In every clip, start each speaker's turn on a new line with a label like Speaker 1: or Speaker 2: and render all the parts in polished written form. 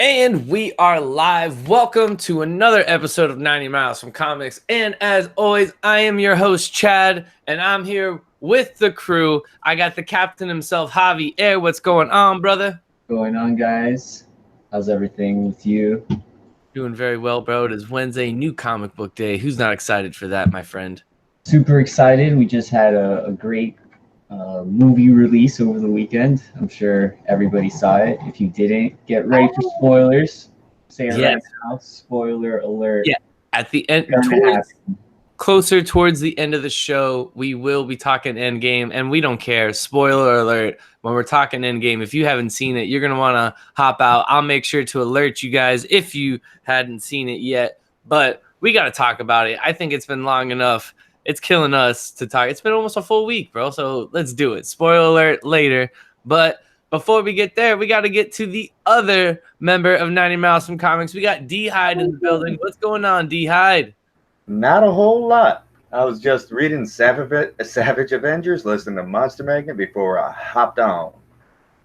Speaker 1: And we are live. Welcome to another episode of 90 Miles from Comics. And as always, I am your host, Chad, and I'm here with the crew. I got the captain himself, Javier. What's going on, brother?
Speaker 2: Going on, guys? How's everything with you?
Speaker 1: Doing very well, bro. It is Wednesday, new comic book day. Who's not excited for that, my friend?
Speaker 2: Super excited. We just had a great movie release over the weekend. I'm sure everybody saw it. If you didn't, get ready for spoilers. Say it
Speaker 1: Yes.
Speaker 2: right now. Spoiler alert.
Speaker 1: Yeah. At the end, closer towards the end of the show, we will be talking Endgame, and we don't care. Spoiler alert. When we're talking Endgame, if you haven't seen it, you're going to want to hop out. I'll make sure to alert you guys if you hadn't seen it yet. But we got to talk about it. I think it's been long enough. It's killing us to talk. It's been almost a full week, bro. So let's do it. Spoiler alert later. But before we get there, we got to get to the other member of 90 Miles from Comics. We got D-Hyde in the building. What's going on, D-Hyde?
Speaker 3: Not a whole lot. I was just reading Savage Avengers, listening to Monster Magnet before I hopped on.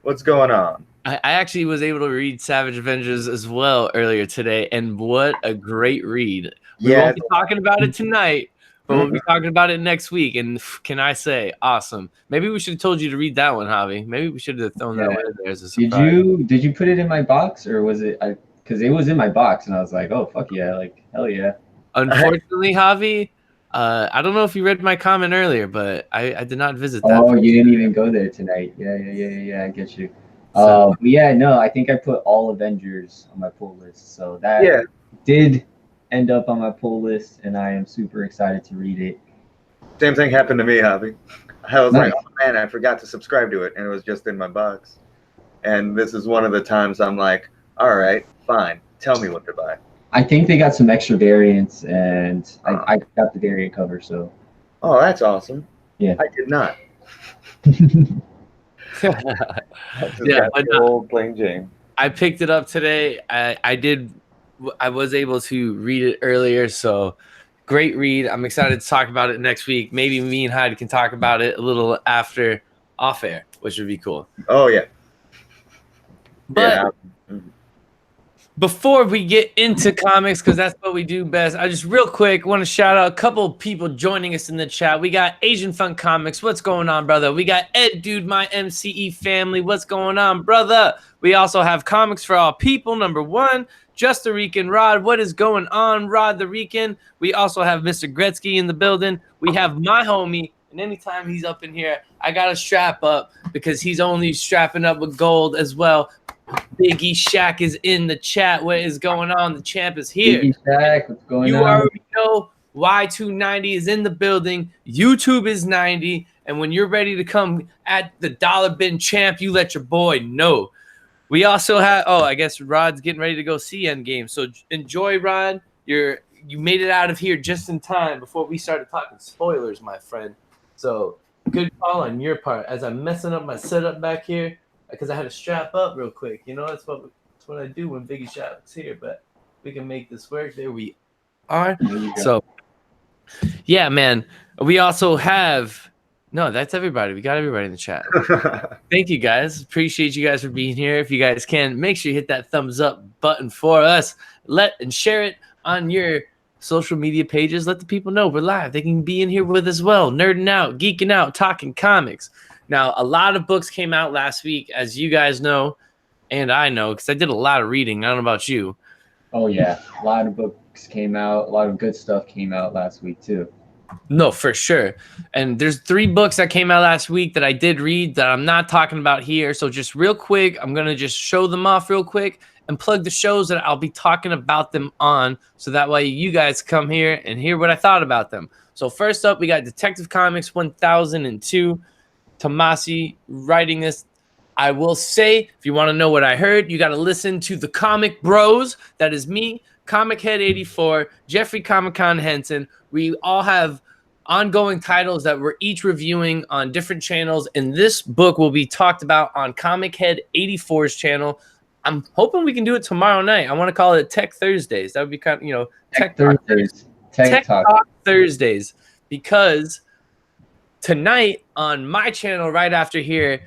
Speaker 3: What's going on?
Speaker 1: I actually was able to read Savage Avengers as well earlier today, and what a great read. We won't be talking about it tonight, but we'll be talking about it next week. And can I say, awesome. Maybe we should have told you to read that one, Javi. Maybe we should have thrown that one in there as a surprise.
Speaker 2: Did you put it in my box, or was it? Because it was in my box, and I was like, oh, fuck yeah, like, hell yeah.
Speaker 1: Unfortunately, Javi, I don't know if you read my comment earlier, but I did not visit that.
Speaker 2: Oh, you didn't even go there tonight. Yeah, I get you. But yeah, no, I think I put all Avengers on my pull list. So that did end up on my pull list, and I am super excited to read it.
Speaker 3: Same thing happened to me, Javi. I was like, oh man, I forgot to subscribe to it, and it was just in my box. And this is one of the times I'm like, all right, fine, tell me what to buy.
Speaker 2: I think they got some extra variants, and I got the variant cover, so.
Speaker 3: Oh, that's awesome.
Speaker 2: Yeah.
Speaker 3: I did not. Old plain Jane.
Speaker 1: I picked it up today. I was able to read it earlier, so great read. I'm excited to talk about it next week. Maybe me and Hyde can talk about it a little after off air, which would be cool.
Speaker 3: Oh yeah.
Speaker 1: But before we get into comics, because that's what we do best, I just real quick want to shout out a couple of people joining us in the chat. We got Asian Fun Comics. What's going on, brother? We got Ed Dude, my MCE family. What's going on, brother? We also have Comics for All People, #1. Just the Rican Rod. What is going on, Rod the Rican? We also have Mr. Gretzky in the building. We have my homie, and anytime he's up in here, I got to strap up because he's only strapping up with gold as well. Biggie Shaq is in the chat. What is going on? The champ is here.
Speaker 2: Biggie Shaq, what's going on?
Speaker 1: You already know Y290 is in the building. YouTube is 90. And when you're ready to come at the dollar bin champ, you let your boy know. We also have, I guess Rod's getting ready to go see Endgame. So enjoy, Rod. You made it out of here just in time before we started talking spoilers, my friend. So good call on your part. As I'm messing up my setup back here, because I had to strap up real quick. You know, that's what I do when Biggie Shaq's here. But we can make this work. There we are. So, yeah, man. We also have... No, that's everybody. We got everybody in the chat. Thank you, guys. Appreciate you guys for being here. If you guys can, make sure you hit that thumbs up button for us. And share it on your social media pages. Let the people know we're live. They can be in here with us as well. Nerding out, geeking out, talking comics. Now, a lot of books came out last week, as you guys know, and I know, because I did a lot of reading. I don't know about you.
Speaker 2: Oh, yeah. A lot of books came out. A lot of good stuff came out last week, too.
Speaker 1: No, for sure. And there's 3 books that came out last week that I did read that I'm not talking about here. So just real quick, I'm going to just show them off real quick and plug the shows that I'll be talking about them on. So that way you guys come here and hear what I thought about them. So first up, we got Detective Comics 1002. Tomasi writing this. I will say, if you want to know what I heard, you got to listen to the Comic Bros. That is me, Comic Head 84, Jeffrey Comic-Con Henson. We all have ongoing titles that we're each reviewing on different channels, and this book will be talked about on Comic Head 84's channel. I'm hoping we can do it tomorrow night. I want to call it Tech Thursdays. That would be kind of,
Speaker 2: Tech Thursdays.
Speaker 1: Tech Talk Thursdays, because tonight on my channel right after here,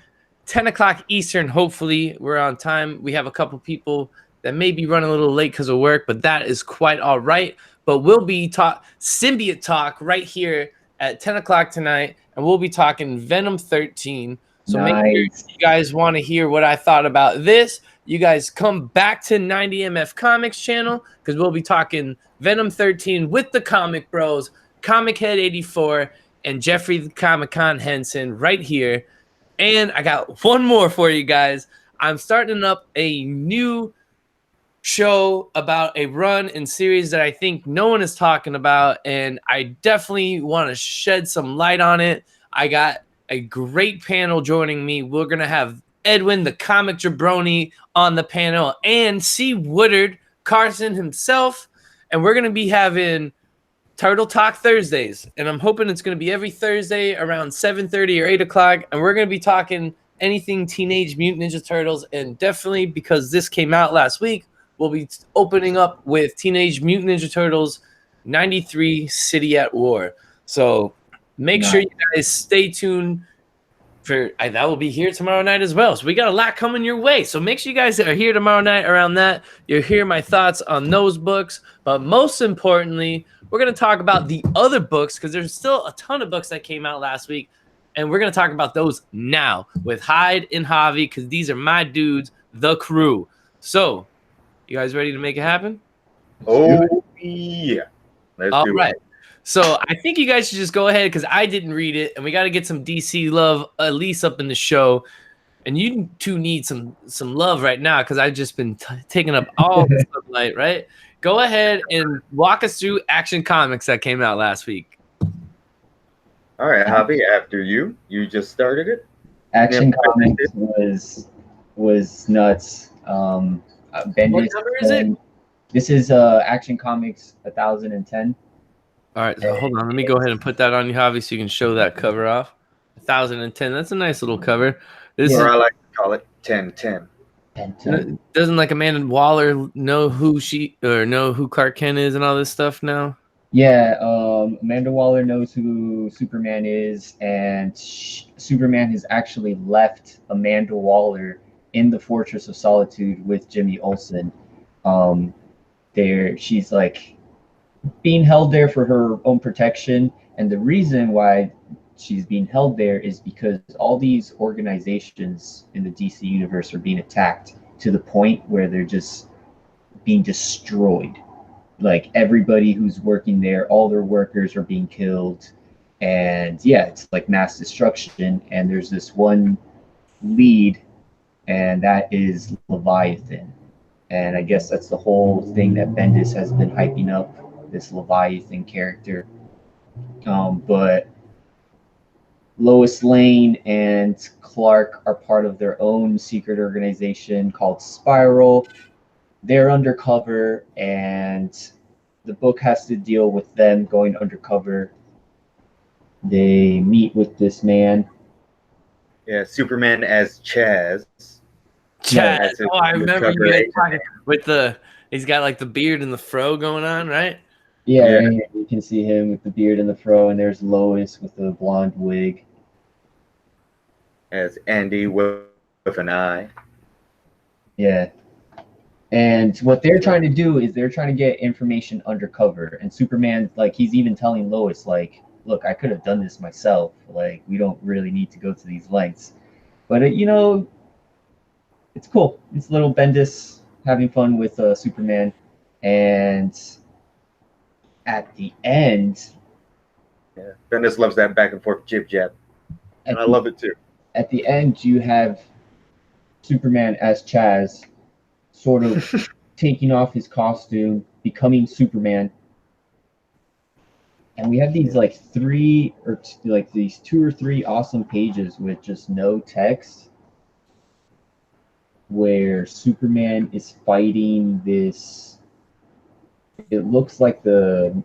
Speaker 1: 10 o'clock Eastern, hopefully we're on time. We have a couple people that may be running a little late because of work, but that is quite all right. But we'll be Symbiote Talk right here at 10 o'clock tonight, and we'll be talking Venom 13. So make sure you guys want to hear what I thought about this. You guys come back to 90MF Comics channel because we'll be talking Venom 13 with the Comic Bros, Comic Head 84, and Jeffrey the Comic Con Henson right here. And I got one more for you guys. I'm starting up a new show about a run and series that I think no one is talking about, and I definitely want to shed some light on it. I got a great panel joining me. We're going to have Edwin, the comic jabroni, on the panel, and C. Woodard Carson himself, and we're going to be having Turtle Talk Thursdays, and I'm hoping it's going to be every Thursday around 7:30 or 8 o'clock, and we're going to be talking anything Teenage Mutant Ninja Turtles, and definitely because this came out last week, we'll be opening up with Teenage Mutant Ninja Turtles 93 City at War. So make sure you guys stay tuned for that will be here tomorrow night as well. So we got a lot coming your way. So make sure you guys are here tomorrow night around that. You'll hear my thoughts on those books. But most importantly, we're going to talk about the other books because there's still a ton of books that came out last week. And we're going to talk about those now with Hyde and Javi because these are my dudes, the crew. So you guys ready to make it happen?
Speaker 3: Oh, yeah.
Speaker 1: All right. So I think you guys should just go ahead because I didn't read it, and we got to get some DC love at least up in the show. And you two need some love right now because I've just been taking up all the sunlight, right? Go ahead and walk us through Action Comics that came out last week.
Speaker 3: All right, Javi, after you just started it.
Speaker 2: Action Comics was nuts.
Speaker 1: What number is it?
Speaker 2: This is Action Comics 1010.
Speaker 1: All right, so hold on. Let me go ahead and put that on you, Javi, so you can show that cover off. 1010. That's a nice little cover.
Speaker 3: I like to call it 1010.
Speaker 1: Doesn't like Amanda Waller know who Clark Kent is and all this stuff now?
Speaker 2: Yeah, Amanda Waller knows who Superman is, and Superman has actually left Amanda Waller in the Fortress of Solitude with Jimmy Olsen. She's like being held there for her own protection, and the reason why she's being held there is because all these organizations in the DC universe are being attacked to the point where they're just being destroyed. Like everybody who's working there, all their workers are being killed, and yeah, it's like mass destruction. And there's this one lead, and that is Leviathan. And I guess that's the whole thing that Bendis has been hyping up, this Leviathan character. But Lois Lane and Clark are part of their own secret organization called Spiral. They're undercover, and the book has to deal with them going undercover. They meet with this man.
Speaker 3: Yeah, Superman as Chaz.
Speaker 1: Chaz. Oh, I remember you guys talking with he's got like the beard and the fro going on, right?
Speaker 2: Yeah, you can see him with the beard and the fro, and there's Lois with the blonde wig.
Speaker 3: As Andy with an eye.
Speaker 2: Yeah. And what they're trying to do is they're trying to get information undercover. And Superman, like, he's even telling Lois, like, look, I could have done this myself. Like, we don't really need to go to these lengths. But, it's cool. It's little Bendis having fun with Superman. And at the end...
Speaker 3: Yeah, Bendis loves that back and forth jib-jab. And I love it, too.
Speaker 2: At the end, you have Superman as Chaz sort of taking off his costume, becoming Superman. And we have these these 2 or 3 awesome pages with just no text where Superman is fighting this, it looks like the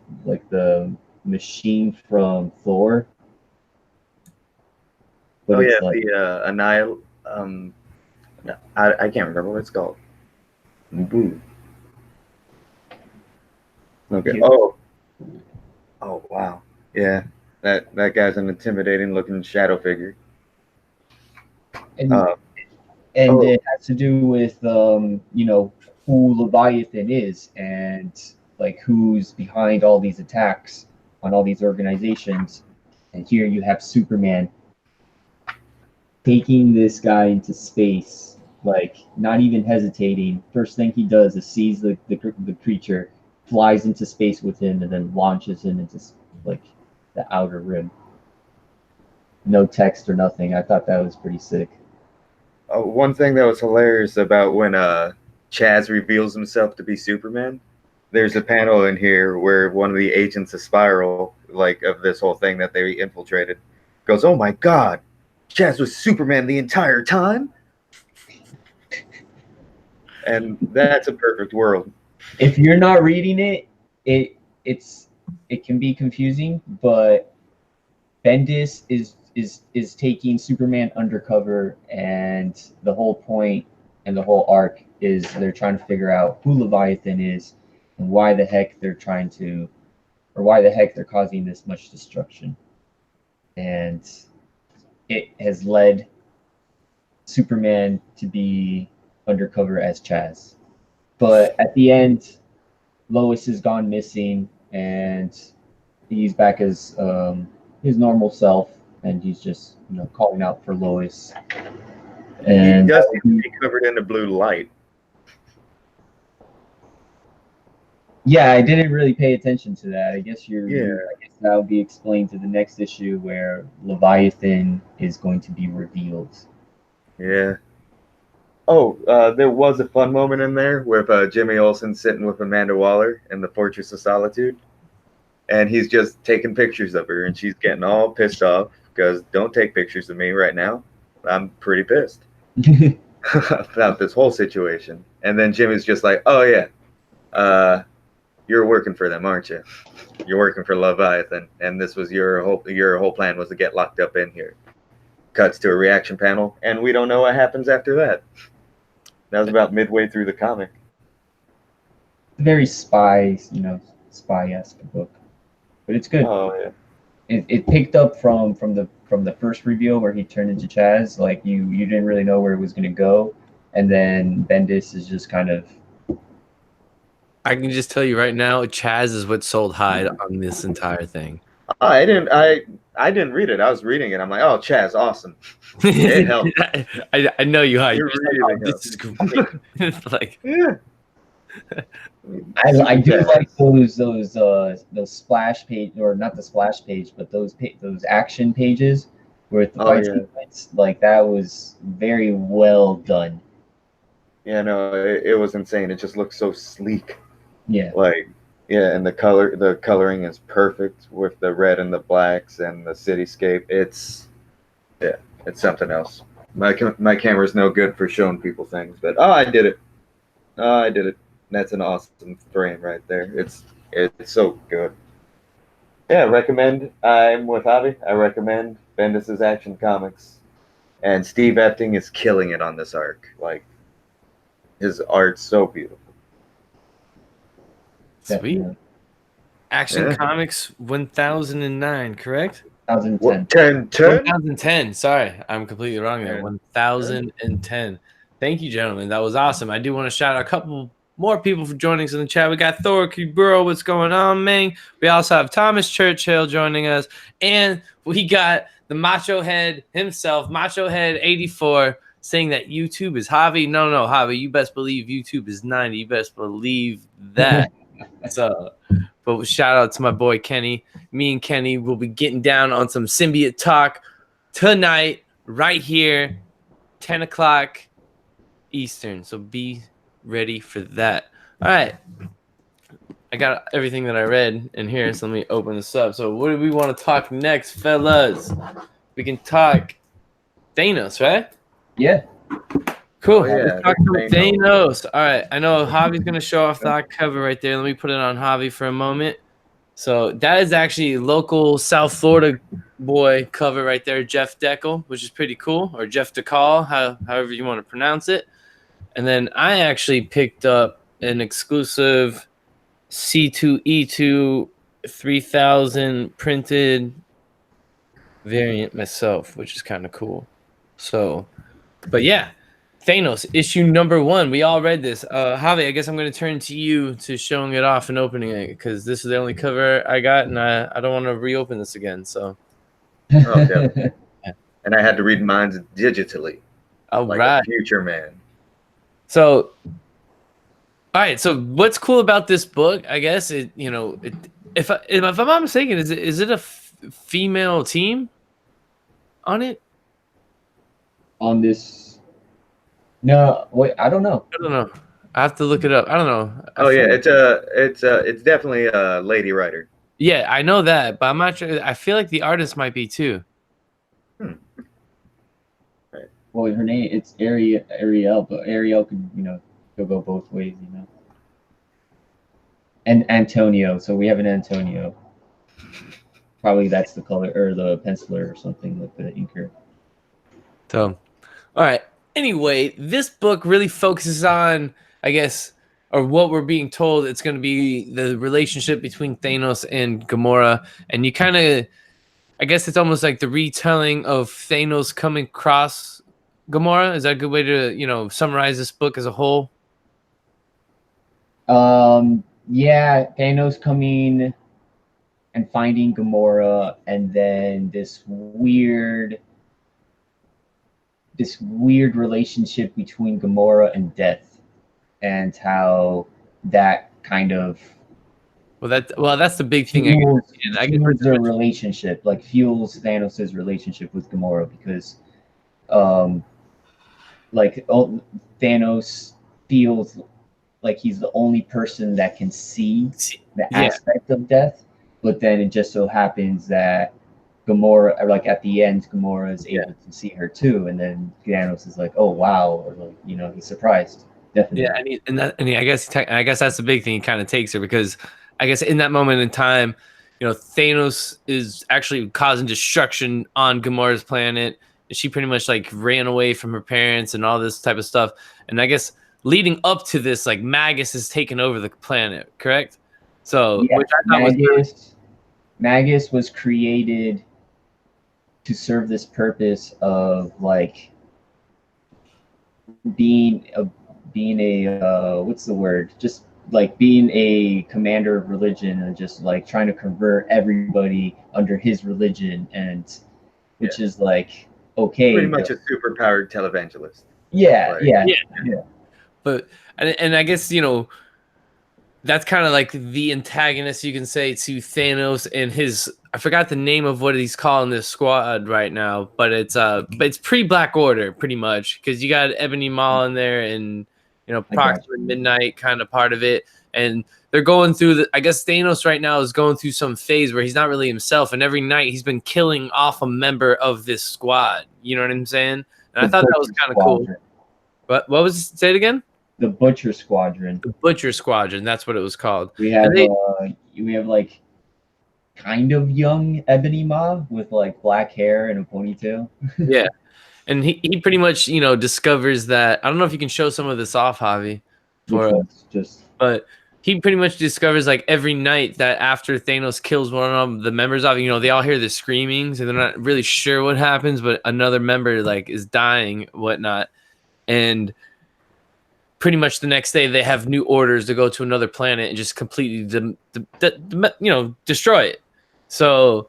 Speaker 2: machine from Thor. But
Speaker 3: the Annihil. I can't remember what it's called. Boo. Okay. Oh, wow. Yeah, that guy's an intimidating looking shadow figure.
Speaker 2: And it has to do with who Leviathan is and like who's behind all these attacks on all these organizations. And here you have Superman taking this guy into space, like not even hesitating. First thing he does is sees the creature, flies into space with him, and then launches him into like the outer rim. No text or nothing. I thought that was pretty sick.
Speaker 3: One thing that was hilarious about when Chaz reveals himself to be Superman, there's a panel in here where one of the agents of Spiral, like of this whole thing that they infiltrated, goes, "Oh my God, Chaz was Superman the entire time," and that's a perfect world.
Speaker 2: If you're not reading it, it can be confusing, but Bendis is taking Superman undercover, and the whole point and the whole arc is they're trying to figure out who Leviathan is and why the heck they're causing this much destruction. And it has led Superman to be undercover as Chaz. But at the end, Lois has gone missing, and he's back as his normal self, and he's just calling out for Lois. And
Speaker 3: he does seem to be covered in a blue light.
Speaker 2: Yeah, I didn't really pay attention to that. I guess that'll be explained to the next issue where Leviathan is going to be revealed.
Speaker 3: Yeah. Oh, there was a fun moment in there with Jimmy Olsen sitting with Amanda Waller in the Fortress of Solitude, and he's just taking pictures of her, and she's getting all pissed off because don't take pictures of me right now. I'm pretty pissed about this whole situation. And then Jimmy's just like, "Oh yeah, you're working for them, aren't you? You're working for Leviathan, and this was your whole plan was to get locked up in here." Cuts to a reaction panel, and we don't know what happens after that. That was about midway through the comic.
Speaker 2: Very spy-esque book, but it's good.
Speaker 3: Oh yeah.
Speaker 2: It picked up from the first reveal where he turned into Chaz. Like you didn't really know where it was going to go, and then Bendis is just kind of.
Speaker 1: I can just tell you right now, Chaz is what sold Hyde on this entire thing.
Speaker 3: I didn't read it. I was reading it. I'm like, "Oh, Chaz, awesome." It helped.
Speaker 1: I know you, Hyde.
Speaker 3: You're
Speaker 1: Like,
Speaker 3: really
Speaker 1: this is great. Like,
Speaker 3: yeah.
Speaker 2: I do like those splash page, or not the splash page, but those action pages with the fight sequence. Like that was very well done.
Speaker 3: Yeah, no, it was insane. It just looked so sleek.
Speaker 2: Yeah.
Speaker 3: Like, yeah, and the coloring is perfect with the red and the blacks and the cityscape. It's something else. My camera's no good for showing people things, but I did it. I did it. That's an awesome frame right there. It's so good. Yeah, recommend. I'm with Javi. I recommend Bendis' Action Comics, and Steve Epting is killing it on this arc. Like, his art's so beautiful.
Speaker 1: Sweet. Action Comics 1009, correct?
Speaker 2: 2010.
Speaker 1: 1010. Sorry, I'm completely wrong there. 1010. Thank you, gentlemen. That was awesome. I do want to shout out a couple more people for joining us in the chat. We got Thor Kiburo. What's going on, man? We also have Thomas Churchill joining us. And we got the Macho Head himself, Macho Head 84, saying that YouTube is Javi. No, Javi, you best believe YouTube is 90. You best believe that. So, but shout out to my boy Kenny. Me and Kenny will be getting down on some symbiote talk tonight, right here, 10 o'clock Eastern. So be ready for that. All right. I got everything that I read in here, so let me open this up. So what do we want to talk next, fellas? We can talk Thanos, right?
Speaker 2: Yeah.
Speaker 1: Cool.
Speaker 3: Oh, yeah.
Speaker 1: Talk about Thanos. All right. I know Javi's going to show off that cover right there. Let me put it on Javi for a moment. So that is actually local South Florida boy cover right there, Jeff Deckel, which is pretty cool, or Jeff DeCall, however you want to pronounce it. And then I actually picked up an exclusive C2E2 3000 printed variant myself, which is kind of cool. So, but yeah, Thanos, issue #1. We all read this. Javi, I guess I'm going to turn to you to showing it off and opening it because this is the only cover I got, and I don't want to reopen this again. So,
Speaker 3: Oh, definitely. And I had to read mine digitally,
Speaker 1: all
Speaker 3: like
Speaker 1: right.
Speaker 3: a future man.
Speaker 1: So, all right. So, what's cool about this book? I guess if I'm not mistaken, is it a female team on it?
Speaker 2: On this, no, wait, I don't know.
Speaker 1: I don't know. I have to look it up. I don't know.
Speaker 3: Oh yeah, it's definitely a lady writer.
Speaker 1: Yeah, I know that, but I'm not sure. I feel like the artist might be too.
Speaker 3: Right.
Speaker 2: Well, her name it's Ariel, but Ariel could could go both ways, And Antonio, so we have an Antonio. Probably that's the color or the penciler or something like the inker.
Speaker 1: So, all right. Anyway, this book really focuses on, I guess, or what we're being told it's going to be the relationship between Thanos and Gamora. And you kind of, I guess it's almost like the retelling of Thanos coming across Gamora. Is that a good way to, summarize this book as a whole?
Speaker 2: Yeah, Thanos coming and finding Gamora, and then this weird relationship between Gamora and Death, and how that kind of
Speaker 1: that's the big thing.
Speaker 2: Fuels their relationship, like fuels Thanos' relationship with Gamora, because Thanos feels like he's the only person that can see the aspect of death, but then it just so happens that Gamora, or like at the end, Gamora is able to see her too, and then Thanos is like, "Oh wow," or like he's surprised. Definitely.
Speaker 1: Yeah, I guess that's the big thing. He kind of takes her because I guess in that moment in time, Thanos is actually causing destruction on Gamora's planet. She pretty much like ran away from her parents and all this type of stuff. And I guess leading up to this, like Magus is taking over the planet, correct? So
Speaker 2: yeah, which I thought Magus was created to serve this purpose of like being a what's the word? Just like being a commander of religion and just like trying to convert everybody under his religion, and which is like okay,
Speaker 3: pretty much a superpowered televangelist.
Speaker 2: Yeah.
Speaker 1: But and I guess that's kind of like the antagonist, you can say, to Thanos and his. I forgot the name of what he's calling this squad right now, but it's pre-Black Order pretty much, because you got Ebony Maw in there and Proxima Midnight kind of part of it, and they're going through I guess Thanos right now is going through some phase where he's not really himself, and every night he's been killing off a member of this squad. You know what I'm saying? And I thought that was kind of cool. What was it? Say it again.
Speaker 2: The Butcher Squadron.
Speaker 1: The Butcher Squadron. That's what it was called.
Speaker 2: We have like kind of young Ebony Maw with like black hair and a ponytail.
Speaker 1: Yeah. And he pretty much, discovers that. I don't know if you can show some of this off, Javi. But he pretty much discovers like every night that after Thanos kills one of the members of, they all hear the screamings and they're not really sure what happens, but another member like is dying, whatnot. And pretty much the next day they have new orders to go to another planet and just completely destroy it. So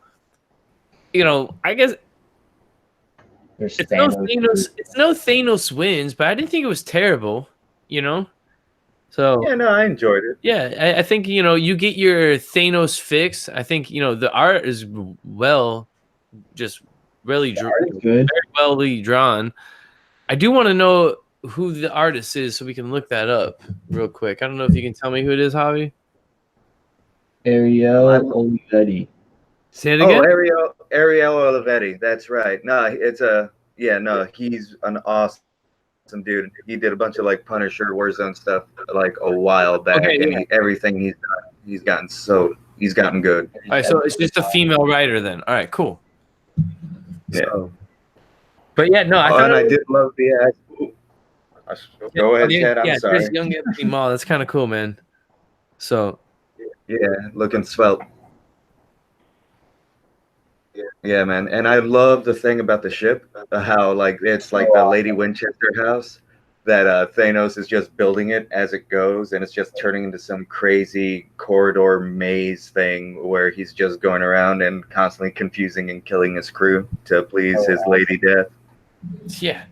Speaker 1: I guess it's no Thanos wins, but I didn't think it was terrible, So
Speaker 3: yeah, no, I enjoyed it.
Speaker 1: Yeah, I think you get your Thanos fix. I think the art is just really
Speaker 2: good,
Speaker 1: very well drawn. I do want to know who the artist is so we can look that up real quick. I don't know if you can tell me who it is, Javi.
Speaker 2: Ariel Olivetti.
Speaker 1: Say it again.
Speaker 3: Oh, Ariel Olivetti. That's right. No, he's an awesome dude. He did a bunch of like Punisher Warzone stuff like a while back, and everything he's gotten good.
Speaker 1: All right, so it's just a female writer then. All right, cool.
Speaker 3: Yeah.
Speaker 1: So, but yeah, no,
Speaker 3: I did love the Go ahead, Chad. I'm sorry.
Speaker 1: There's young Ebony Maw. That's kind of cool, man. So.
Speaker 3: Yeah, looking svelte. Yeah, man. And I love the thing about the ship, how like it's like the Lady Winchester house. that Thanos is just building it as it goes, and it's just turning into some crazy corridor maze thing where he's just going around and constantly confusing and killing his crew to please his Lady Death.
Speaker 1: Yeah.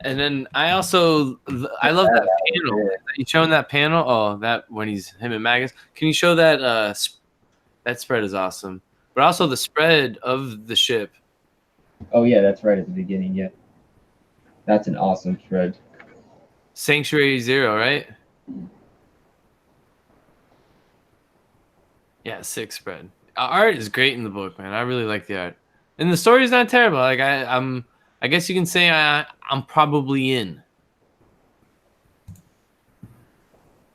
Speaker 1: And then I love that panel. You showing that panel? Oh, that when he's him and Magus. Can you show that? That spread is awesome. But also the spread of the ship.
Speaker 2: Oh yeah, that's right at the beginning. Yeah, that's an awesome spread.
Speaker 1: Sanctuary 0, right? Yeah, 6 spread. Art is great in the book, man. I really like the art, and the story is not terrible. Like I guess you can say I'm probably in.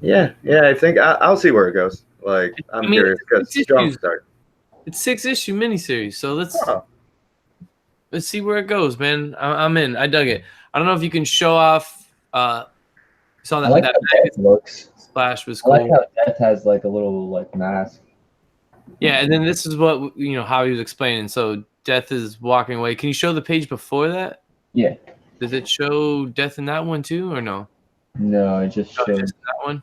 Speaker 3: Yeah, I think I'll see where it goes. Like, I'm curious because strong start.
Speaker 1: It's 6-issue miniseries, so let's see where it goes, man. I'm in. I dug it. I don't know if you can show off. Saw that.
Speaker 2: I like
Speaker 1: that
Speaker 2: how Death looks.
Speaker 1: Splash was cool.
Speaker 2: I like how Death has like a little like mask.
Speaker 1: Yeah, and then this is what how he was explaining. So Death is walking away. Can you show the page before that?
Speaker 2: Yeah.
Speaker 1: Does it show Death in that one too, or no?
Speaker 2: No, it just shows
Speaker 1: just that one.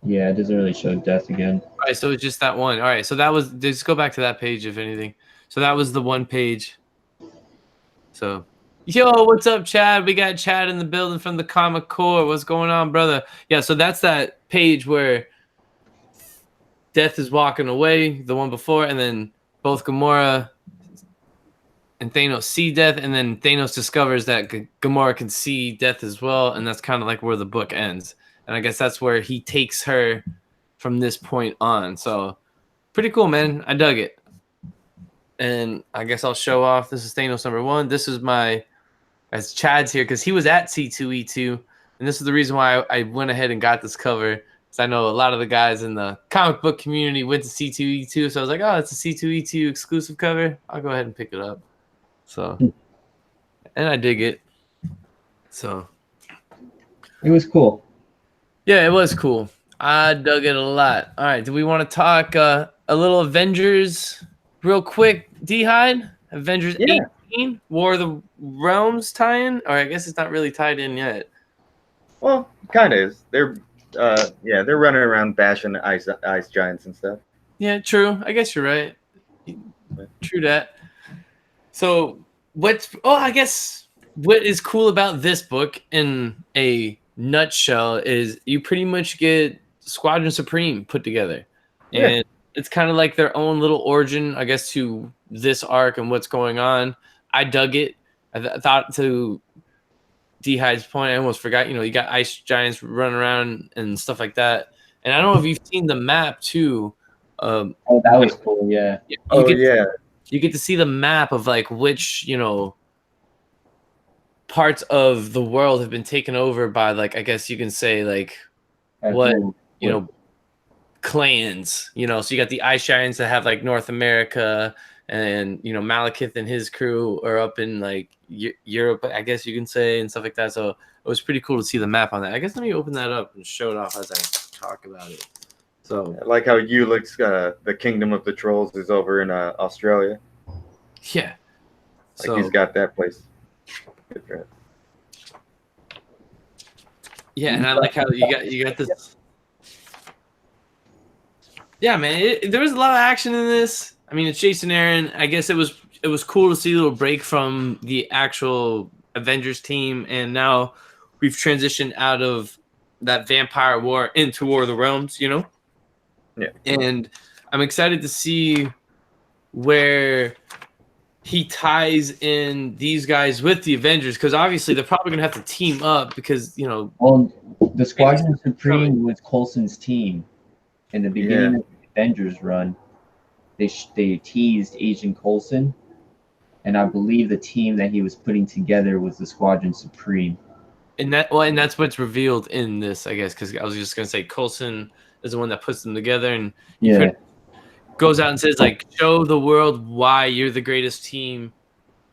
Speaker 2: Yeah, it doesn't really show Death again.
Speaker 1: All right, so it's just that one. All right, so that was. Just go back to that page, if anything. So that was the one page. So, yo, what's up, Chad? We got Chad in the building from the Comic Core. What's going on, brother? Yeah, so that's that page where Death is walking away, the one before, and then both Gamora and Thanos see Death, and then Thanos discovers that Gamora can see Death as well, and that's kind of like where the book ends. And I guess that's where he takes her from this point on. So pretty cool, man. I dug it. And I guess I'll show off. This is Thanos #1. This is as Chad's here because he was at C2E2. And this is the reason why I went ahead and got this cover. Because I know a lot of the guys in the comic book community went to C2E2. So I was like, oh, it's a C2E2 exclusive cover. I'll go ahead and pick it up. So, and I dig it. So.
Speaker 2: It was cool.
Speaker 1: Yeah, it was cool. I dug it a lot. All right, do we want to talk a little Avengers real quick, D-Hyde? Avengers 18, War of the Realms tie-in? Or I guess it's not really tied in yet.
Speaker 3: Well, kind of is. They're running around bashing ice giants and stuff.
Speaker 1: Yeah, true. I guess you're right. True that. So, I guess what is cool about this book in a nutshell is you pretty much get Squadron Supreme put together, and it's kind of like their own little origin, I guess, to this arc and what's going on. I dug it. I thought, to D-Hyde's point, I almost forgot. You got ice giants running around and stuff like that. And I don't know if you've seen the map too.
Speaker 2: Oh, that was cool. Yeah.
Speaker 1: You get to see the map of like which parts of the world have been taken over by, like, I guess you can say, like, clans, so you got the ice giants that have like North America, and Malekith and his crew are up in like Europe, I guess you can say, and stuff like that. So it was pretty cool to see the map on that. I guess let me open that up and show it off as I talk about it. So
Speaker 3: I like how Ulick's the Kingdom of the Trolls is over in Australia.
Speaker 1: Yeah,
Speaker 3: like he's got that place.
Speaker 1: Yeah, and I like how you got this. Yeah, man, there was a lot of action in this. I mean, it's Jason Aaron. I guess it was cool to see a little break from the actual Avengers team, and now we've transitioned out of that vampire war into War of the Realms. Yeah, and I'm excited to see where he ties in these guys with the Avengers, because obviously they're probably gonna have to team up because
Speaker 2: Well, the Squadron Supreme was Coulson's team in the beginning of the Avengers run. They teased Agent Coulson, and I believe the team that he was putting together was the Squadron Supreme.
Speaker 1: And that's what's revealed in this, I guess, because I was just gonna say Coulson is the one that puts them together, and goes out and says, like, show the world why you're the greatest team,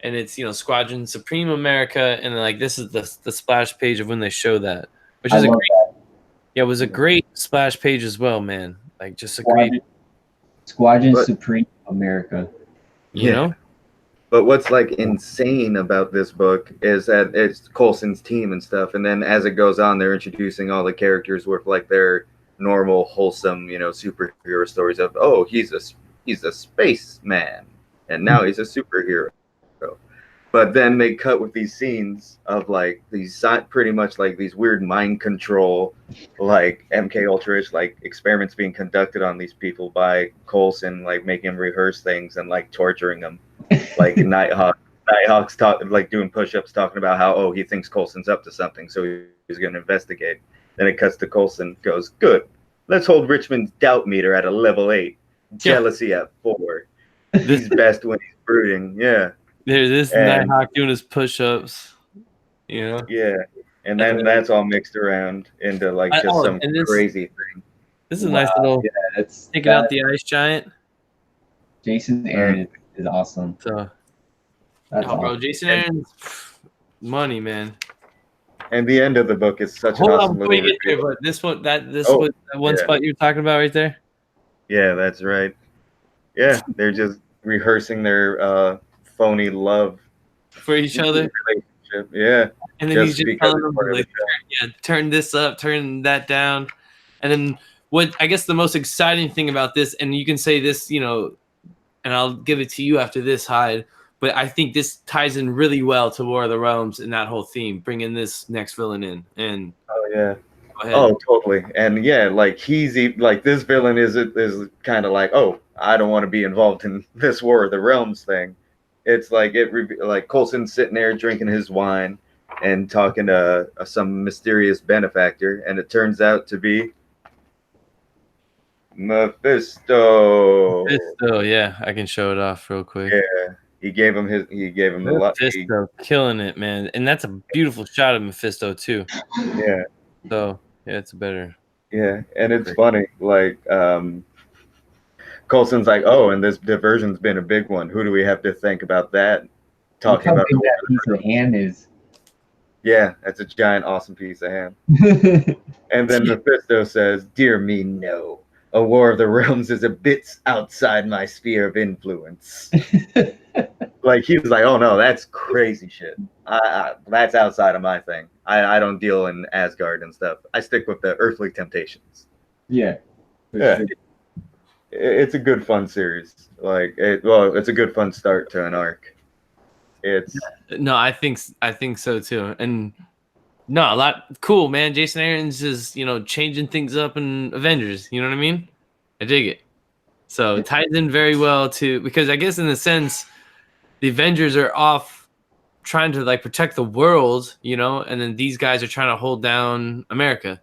Speaker 1: and it's Squadron Supreme America, and like this is the splash page of when they show that, which is it was a great splash page as well, man. Like, just a great
Speaker 2: Squadron Supreme America.
Speaker 1: You know?
Speaker 3: But what's like insane about this book is that it's Coulson's team and stuff, and then as it goes on, they're introducing all the characters with like their normal, wholesome, superhero stories of, oh, he's a spaceman, and now he's a superhero. But then they cut with these scenes of like these pretty much like these weird mind control, like MK Ultra-ish, like experiments being conducted on these people by Coulson, like making them rehearse things and like torturing them, like Nighthawk's like doing push-ups, talking about how he thinks Coulson's up to something, so he's going to investigate. Then it cuts to Coulson, goes, good, let's hold Richmond's doubt meter at a level 8, jealousy at 4. He's best when he's brooding, yeah.
Speaker 1: There's this Nighthawk doing his push-ups,
Speaker 3: Yeah, and then that's all mixed around into like just some crazy thing.
Speaker 1: This is a nice little.
Speaker 2: Yeah, it's
Speaker 1: taking out the ice giant.
Speaker 2: Jason Aaron is awesome.
Speaker 1: So, bro, Jason Aaron's money, man.
Speaker 3: And the end of the book is such an awesome little.
Speaker 1: Get there, but this one, one spot you're talking about right there.
Speaker 3: Yeah, that's right. Yeah, they're just rehearsing their phony love
Speaker 1: for each other.
Speaker 3: Relationship. Yeah,
Speaker 1: and then he's just telling them like, turn this up, turn that down, and then what? I guess the most exciting thing about this, and you can say this, and I'll give it to you after this, Hyde. But I think this ties in really well to War of the Realms and that whole theme, bringing this next villain in. And
Speaker 3: oh, totally. And yeah, like he's like this villain is kind of like, I don't want to be involved in this War of the Realms thing. It's like like Coulson's sitting there drinking his wine and talking to some mysterious benefactor, and it turns out to be Mephisto.
Speaker 1: Mephisto, yeah, I can show it off real quick.
Speaker 3: Yeah, he gave him the lot.
Speaker 1: Mephisto, killing it, man, and that's a beautiful shot of Mephisto too.
Speaker 3: Yeah.
Speaker 1: So yeah, it's better.
Speaker 3: Yeah, and it's funny, like Coulson's like, and this diversion's been a big one. Who do we have to think about that? Talking about
Speaker 2: that piece of ham is.
Speaker 3: Yeah, that's a giant, awesome piece of ham. And then Mephisto says, "Dear me, no. A War of the Realms is a bit outside my sphere of influence." Like he was like, "Oh no, that's crazy shit. That's outside of my thing. I don't deal in Asgard and stuff. I stick with the earthly temptations."
Speaker 2: Yeah.
Speaker 3: Yeah. It's a good fun series. It's a good fun start to an arc.
Speaker 1: No, I think so too. And no, a lot cool, man. Jason Aaron's is changing things up in Avengers. You know what I mean? I dig it. So it ties in very well because I guess in a sense, the Avengers are off trying to like protect the world, and then these guys are trying to hold down America.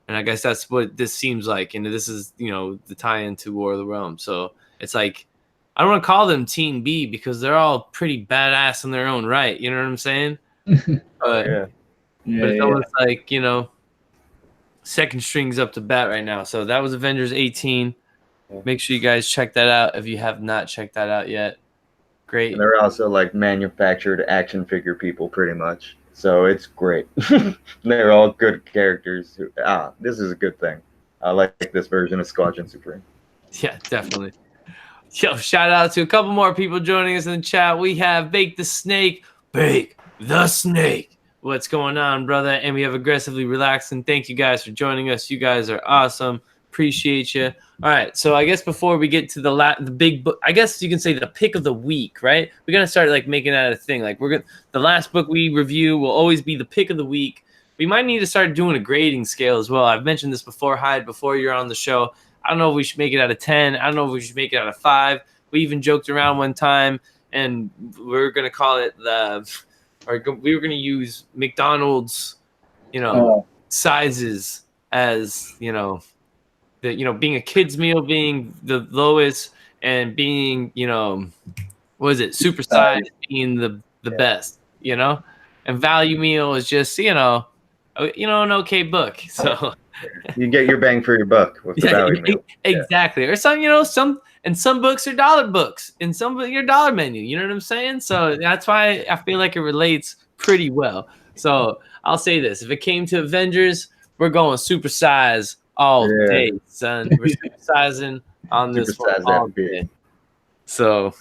Speaker 1: And I guess that's what this seems like. And this is, the tie-in to War of the Realms. So it's like, I don't want to call them Team B because they're all pretty badass in their own right. You know what I'm saying? But it's almost like, second string's up to bat right now. So that was Avengers 18. Make sure you guys check that out if you have not checked that out yet. Great.
Speaker 3: And they're also like manufactured action figure people pretty much. So it's great. They're all good characters. This is a good thing. I like this version of Squadron Supreme.
Speaker 1: Yeah, definitely. Yo, shout out to a couple more people joining us in the chat. We have Bake the Snake. Bake the Snake. What's going on, brother? And we have Aggressively Relaxing. Thank you guys for joining us. You guys are awesome. Appreciate you. All right, so I guess before we get to the big book, I guess you can say the pick of the week, right? We're gonna start like making that a thing. Like the last book we review will always be the pick of the week. We might need to start doing a grading scale as well. I've mentioned this before, Hyde, before you're on the show. I don't know if we should make it out of 10. I don't know if we should make it out of 5. We even joked around one time, and we're gonna call it we were gonna use McDonald's, sizes as being a kid's meal being the lowest and being, supersized being the best, and value meal is just, an okay book. So
Speaker 3: you get your bang for your buck with the value meal.
Speaker 1: Exactly. Or some books are dollar books and some of your dollar menu. You know what I'm saying? So that's why I feel like it relates pretty well. So I'll say this. If it came to Avengers, we're going supersize all day, son. We're supersizing on this one all day. So,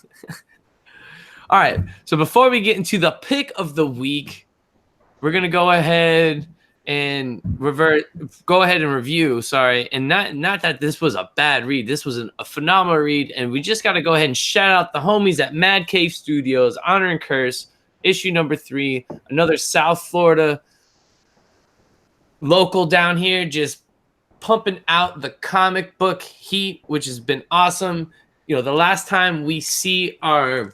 Speaker 1: All right. So before we get into the pick of the week, we're gonna go ahead and review. Sorry, and not that this was a bad read. This was a phenomenal read, and we just got to go ahead and shout out the homies at Mad Cave Studios, Honor and Curse, issue number 3. Another South Florida local down here, just pumping out the comic book heat, which has been awesome. You know, the last time we see our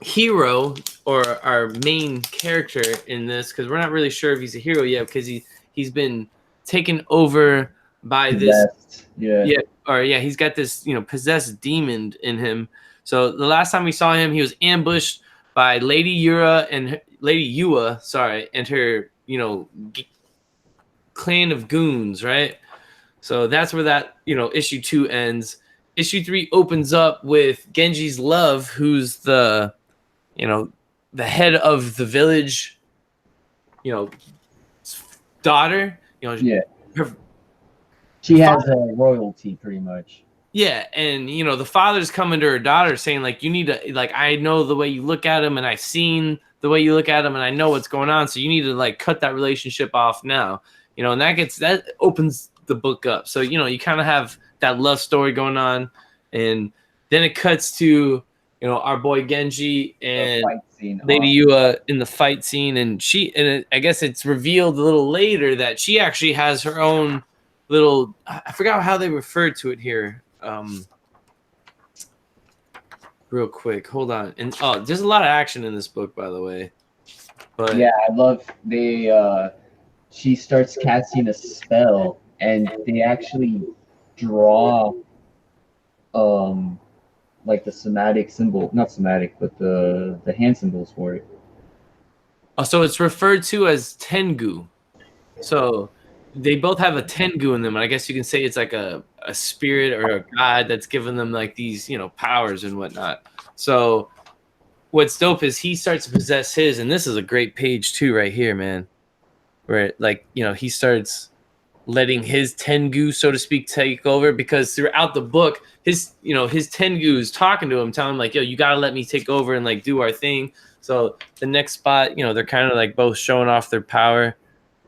Speaker 1: hero or our main character in this, because we're not really sure if he's a hero yet, because he's been taken over by this he's got this possessed demon in him. So the last time we saw him, he was ambushed by Lady Yua and her clan of goons, right? So that's where that issue 2 ends. Issue 3 opens up with Genji's love, who's the head of the village, daughter.
Speaker 2: She has a royalty pretty much.
Speaker 1: Yeah, and the father's coming to her daughter saying, like, you need to, like, I know the way you look at him, and I've seen the way you look at him, and I know what's going on, so you need to, like, cut that relationship off now. And that opens the book up. So you kind of have that love story going on, and then it cuts to our boy Genji and Lady Yua in the fight scene, and I guess it's revealed a little later that she actually has her own little, I forgot how they referred to it here. Real quick, hold on. And there's a lot of action in this book, by the way. But
Speaker 2: yeah, I love she starts casting a spell, and they actually draw like the somatic symbol, not somatic, but the hand symbols for it.
Speaker 1: Oh, so it's referred to as Tengu. So they both have a Tengu in them, and I guess you can say it's like a spirit or a god that's given them like these, powers and whatnot. So what's dope is he starts to possess his, and this is a great page too, right here, man. Where he starts letting his Tengu, so to speak, take over, because throughout the book, his Tengu is talking to him, telling him like, yo, you gotta let me take over and like do our thing. So the next spot, they're kind of like both showing off their power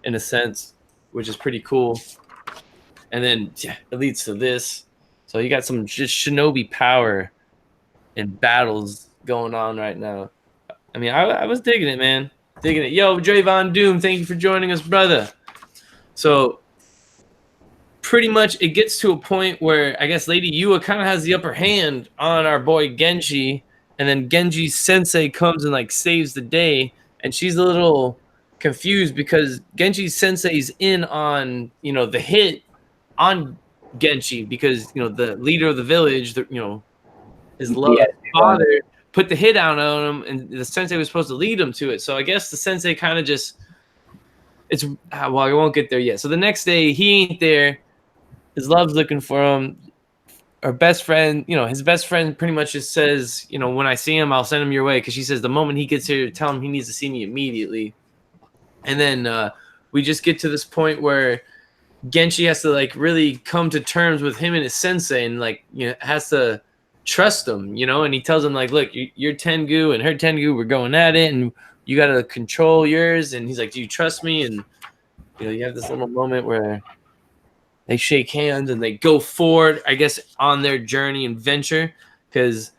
Speaker 1: in a sense, which is pretty cool. And then it leads to this. So you got some just shinobi power and battles going on right now. I mean, I was digging it, man. Digging it. Yo, Drayvon Doom, thank you for joining us, brother. So pretty much it gets to a point where I guess Lady Yua kind of has the upper hand on our boy Genji, and then Genji's sensei comes and like saves the day, and she's a little confused because Genji's sensei's in on the hit on Genji, because the leader of the village, his father put the hit out on him, and the sensei was supposed to lead him to it. So I guess the sensei kind of just I won't get there yet. So the next day he ain't there. His love's looking for him. Our best friend, his best friend pretty much just says, when I see him, I'll send him your way. Because she says the moment he gets here, tell him he needs to see me immediately. And then we just get to this point where Genji has to like really come to terms with him and his sensei, and like has to trust him, and he tells him like, look, your Tengu and her Tengu, we're going at it, and you got to control yours. And he's like, do you trust me? And you have this little moment where they shake hands and they go forward, I guess, on their journey and venture, because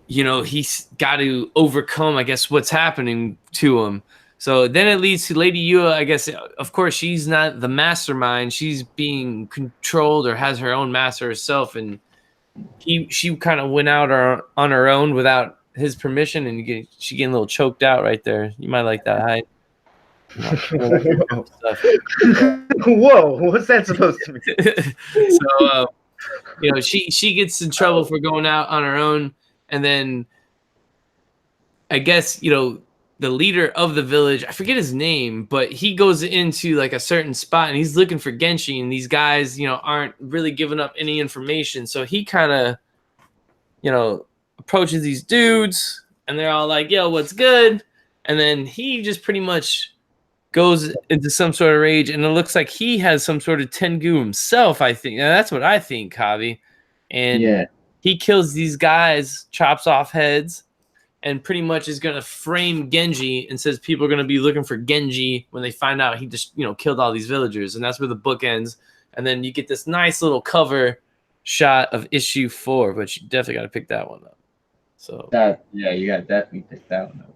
Speaker 1: he's got to overcome, I guess, what's happening to him. So then it leads to Lady Yua. I guess, of course, she's not the mastermind. She's being controlled or has her own master herself, and she kind of went out on her own without his permission, and she getting a little choked out right there. You might like that height.
Speaker 3: Whoa, what's that supposed to mean?
Speaker 1: So she gets in trouble for going out on her own, and then I guess the leader of the village, I forget his name, but he goes into like a certain spot and he's looking for Genshi, and these guys aren't really giving up any information. So he kind of approaches these dudes, and they're all like, yo, what's good? And then he just pretty much goes into some sort of rage, and it looks like he has some sort of Tengu himself, I think. Now, that's what I think, Javi. And he kills these guys, chops off heads, and pretty much is going to frame Genji and says people are going to be looking for Genji when they find out he just, killed all these villagers. And that's where the book ends. And then you get this nice little cover shot of issue 4, but you definitely got to pick that one up. So
Speaker 2: you got to definitely pick that one up.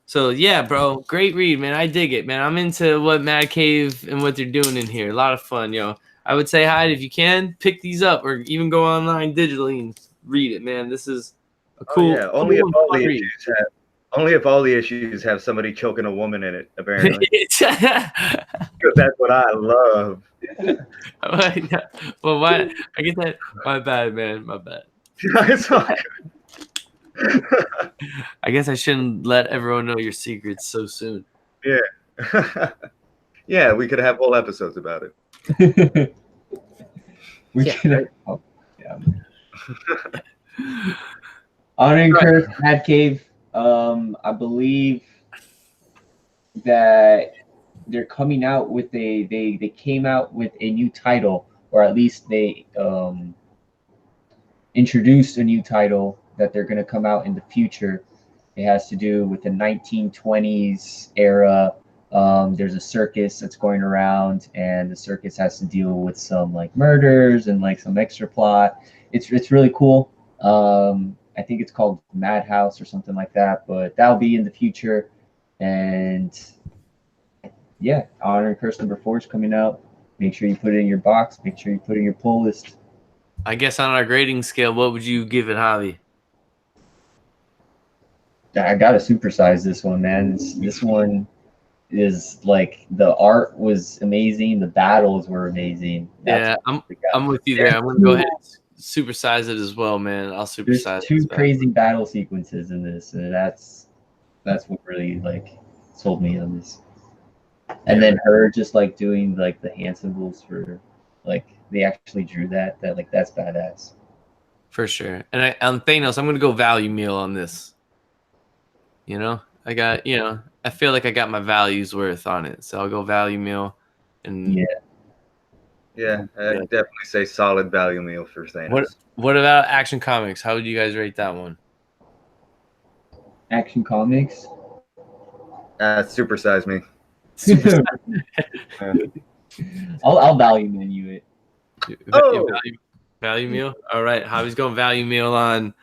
Speaker 1: So yeah, bro, great read, man. I dig it, man. I'm into what Mad Cave and what they're doing in here. A lot of fun, yo. I would say, Hyde, if you can, pick these up or even go online digitally and read it, man. This is a cool.
Speaker 3: Only if all the issues have somebody choking a woman in it, apparently. Because that's what I love.
Speaker 1: Well, why? I get that. My bad, man. My bad.
Speaker 3: It's all good.
Speaker 1: I guess I shouldn't let everyone know your secrets so soon.
Speaker 3: Yeah. Yeah, we could have whole episodes about it.
Speaker 2: Honor and Curse, Mad Cave. I believe that they're coming out with they came out with a new title, or at least they introduced a new title that they're going to come out in the future. It has to do with the 1920s era. There's a circus that's going around, and the circus has to deal with some like murders and like some extra plot. It's really cool. I think it's called Madhouse or something like that, but that'll be in the future. And yeah, Honor and Curse number 4 is coming out. Make sure you put it in your box. Make sure you put it in your pull list.
Speaker 1: I guess on our grading scale, what would you give it, Javi?
Speaker 2: I gotta supersize this one, man. This one is like, the art was amazing, the battles were amazing.
Speaker 1: I'm with you there. I'm gonna go ahead and supersize it as well, man. I'll supersize.
Speaker 2: There's 2 crazy battle sequences in this, and that's what really like sold me on this. And then her just like doing like the hand symbols for like they actually drew that like that's badass.
Speaker 1: For sure. And on Thanos, I'm gonna go value meal on this. I got, I feel like I got my values worth on it. So I'll go value meal. And
Speaker 3: yeah, I'd definitely say solid value meal for Thanos.
Speaker 1: What about Action Comics? How would you guys rate that one?
Speaker 2: Action Comics?
Speaker 3: Supersize me.
Speaker 2: I'll value menu it.
Speaker 1: Value meal? All right. Javi's going value meal on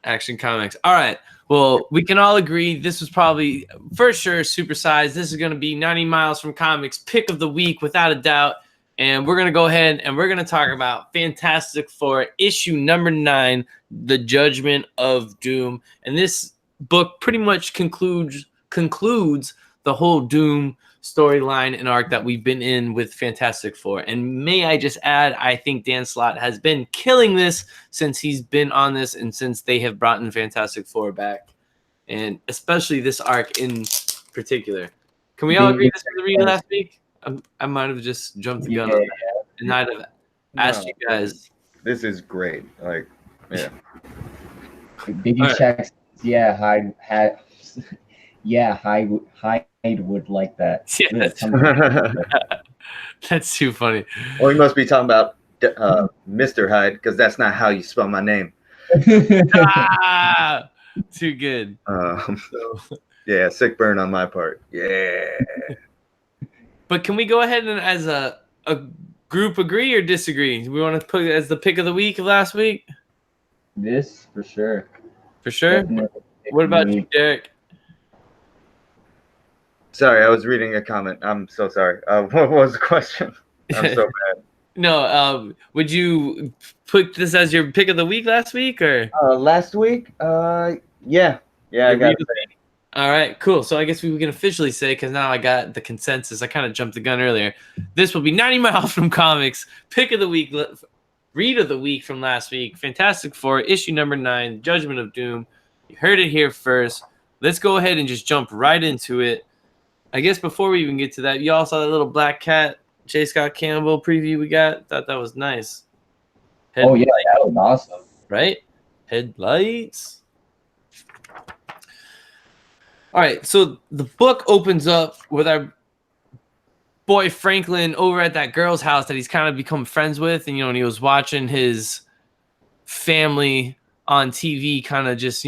Speaker 1: Action Comics. All right. Well, we can all agree this was probably, for sure, supersized. This is going to be 90 Miles from Comics pick of the week, without a doubt. And we're going to go ahead and we're going to talk about Fantastic Four, issue number 9, The Judgment of Doom. And this book pretty much concludes the whole Doom storyline and arc that we've been in with Fantastic Four. And may I just add, I think Dan Slott has been killing this since he's been on this and since they have brought in Fantastic Four back. And especially this arc in particular. Can we all agree this was the read last week? I might have just jumped the gun on that. And I'd have asked you guys.
Speaker 3: This is great. Like, yeah.
Speaker 2: Biggie checks. Yeah, Hyde would like that.
Speaker 1: Yeah, that's too funny.
Speaker 3: Well, he must be talking about Mr. Hyde, because that's not how you spell my name.
Speaker 1: Too good.
Speaker 3: Yeah, sick burn on my part. Yeah.
Speaker 1: But can we go ahead and, as a group, agree or disagree? Do we want to put it as the pick of the week of last week?
Speaker 2: This, for sure.
Speaker 1: For sure? What about you, Derek?
Speaker 3: Sorry, I was reading a comment. I'm so sorry. What was the question? I'm so bad.
Speaker 1: No, would you put this as your pick of the week last week, or
Speaker 3: last week? Yeah, I got it.
Speaker 1: All right, cool. So I guess we can officially say, because now I got the consensus. I kind of jumped the gun earlier. This will be 90 Miles from Comics, pick of the week, read of the week from last week. Fantastic Four, issue number 9, Judgment of Doom. You heard it here first. Let's go ahead and just jump right into it. I guess before we even get to that, you all saw that little Black Cat J. Scott Campbell preview we got? Thought that was nice.
Speaker 2: Oh, yeah, that was awesome.
Speaker 1: Right? Headlights. All right, so the book opens up with our boy Franklin over at that girl's house that he's kind of become friends with, and and he was watching his family on TV kind of just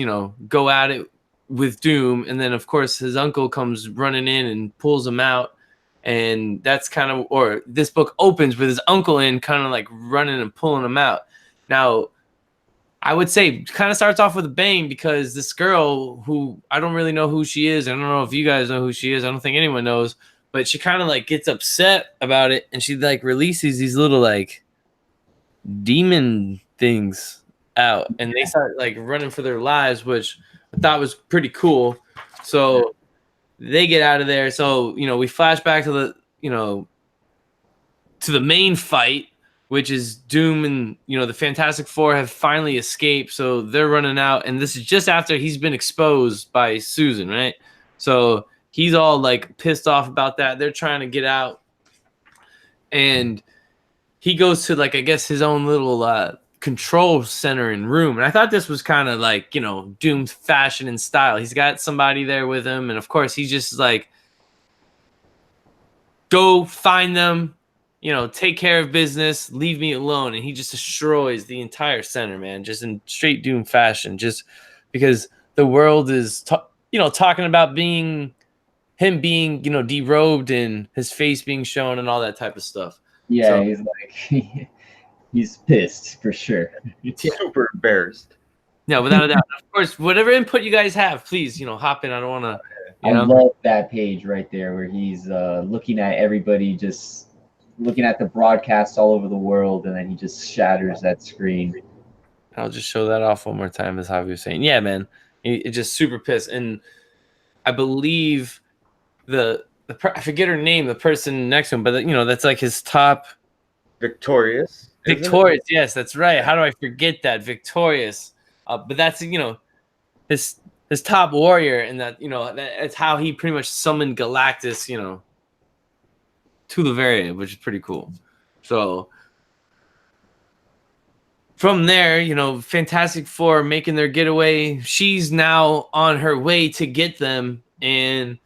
Speaker 1: go at it with Doom, and then of course his uncle comes running in and pulls him out, and that's kind of, or this book opens with his uncle in kind of like running and pulling him out. Now I would say kind of starts off with a bang, because this girl, who I don't really know who she is, I don't know if you guys know who she is, I don't think anyone knows, but she kind of like gets upset about it, and she like releases these little like demon things out, and they start like running for their lives, which I thought was pretty cool. So they get out of there. So we flash back to the main fight, which is Doom and the Fantastic Four have finally escaped. So they're running out, and this is just after he's been exposed by Susan, right? So he's all like pissed off about that. They're trying to get out, and he goes to like, I guess, his own little control center and room. And I thought this was kind of like, Doom's fashion and style. He's got somebody there with him. And of course, he's just like, go find them, take care of business, leave me alone. And he just destroys the entire center, man, just in straight Doom fashion, just because the world is, talking about him being, derobed and his face being shown and all that type of stuff.
Speaker 2: Yeah,
Speaker 1: So,
Speaker 2: he's like, he's pissed for sure.
Speaker 3: Super embarrassed.
Speaker 1: No, without a doubt. Of course, whatever input you guys have, please, hop in. I don't want to.
Speaker 2: I love that page right there where he's looking at everybody, just looking at the broadcast all over the world, and then he just shatters that screen.
Speaker 1: I'll just show that off one more time, as Javi was saying. Yeah, man, it just super pissed. And I believe I forget her name, the person next to him, but that's like his top.
Speaker 3: Victorious.
Speaker 1: Victorious, yes, that's right. How do I forget that? Victorious. But that's his top warrior, and that's how he pretty much summoned Galactus, to Latveria, which is pretty cool. So from there, Fantastic Four making their getaway. She's now on her way to get them, and